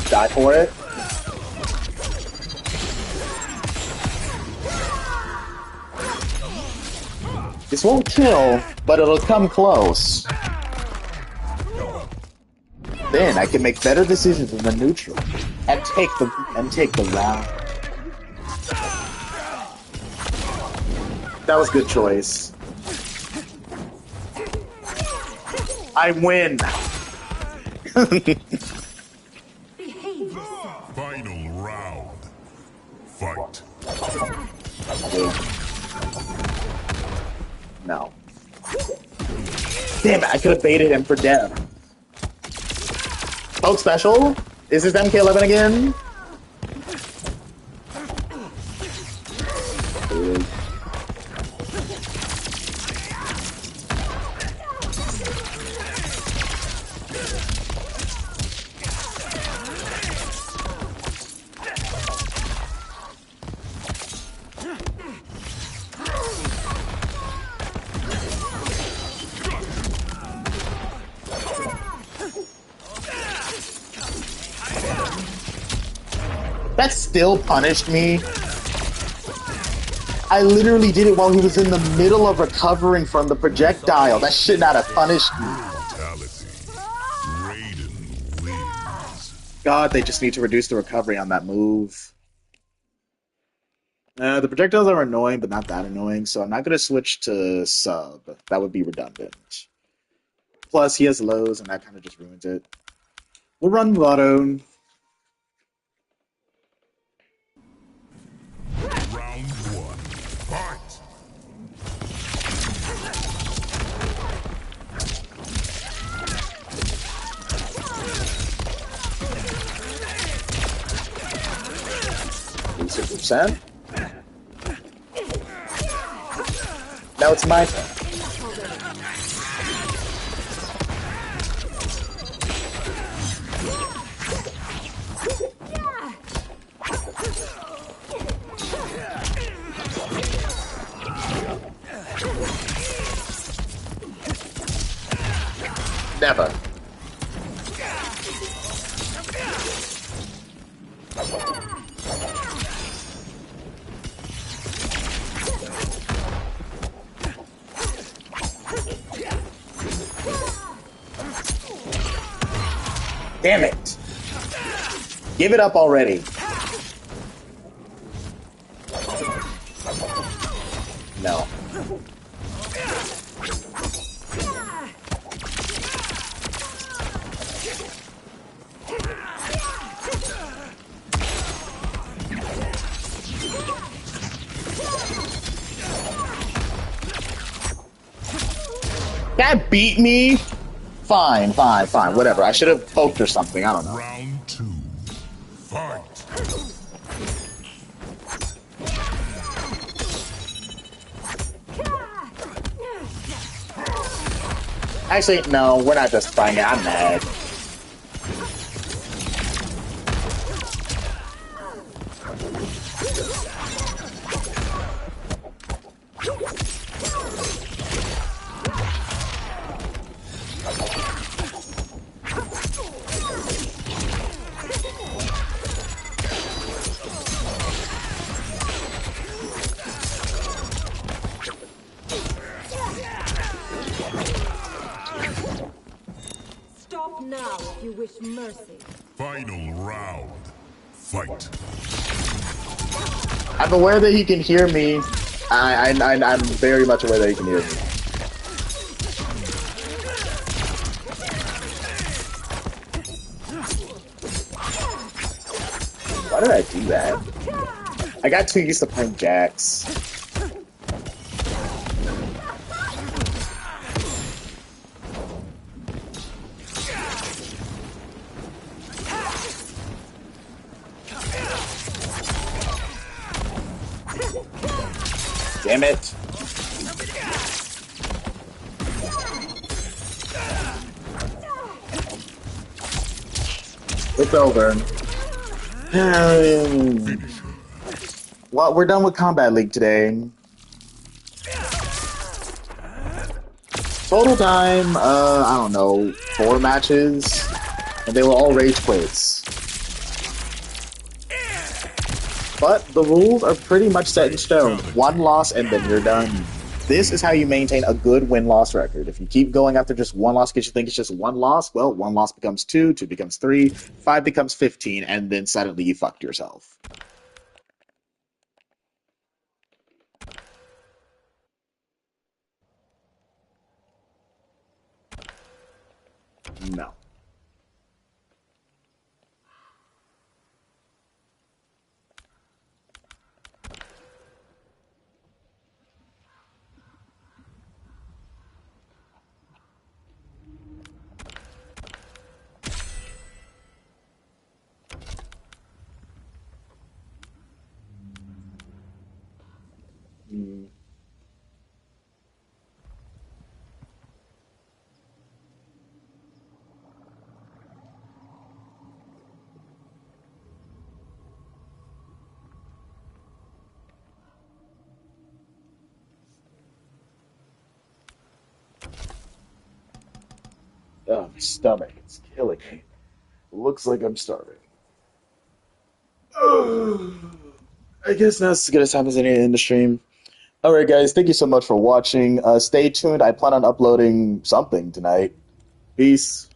Die for it. This won't kill, but it'll come close. Then I can make better decisions in the neutral and take the round. That was a good choice. I win. Final round. Fight. No. Damn it, I could have baited him for death. Smoke special? Is this MK11 again? That still punished me. I literally did it while he was in the middle of recovering from the projectile. That should not have punished me. God, they just need to reduce the recovery on that move. The projectiles are annoying, but not that annoying, so I'm not going to switch to sub. That would be redundant. Plus, he has lows, and that kind of just ruins it. We'll run Votto. Round one. Fight! %. Now it's my turn. Never. Damn it. Give it up already. No. That beat me? Fine, whatever. I should have poked or something, I don't know. Round two. Fight! Actually, no, we're not justifying it. I'm mad. Now, if you wish mercy. Final round. Fight. I'm aware that he can hear me. I'm very much aware that he can hear me. Why did I do that? I got too used to playing Jax. Damn it. It's over. Well, we're done with Combat League today. Total time, I don't know, 4 matches, and they were all rage quits. But the rules are pretty much set in stone. 1 loss and then you're done. This is how you maintain a good win-loss record. If you keep going after just 1 loss because you think it's just 1 loss, well, 1 loss becomes 2, 2 becomes 3, 5 becomes 15, and then suddenly you fucked yourself. No. Oh, my stomach. It's killing me. Looks like I'm starving. I guess now it's as good a time as any in the stream. Alright, guys, thank you so much for watching. Stay tuned. I plan on uploading something tonight. Peace.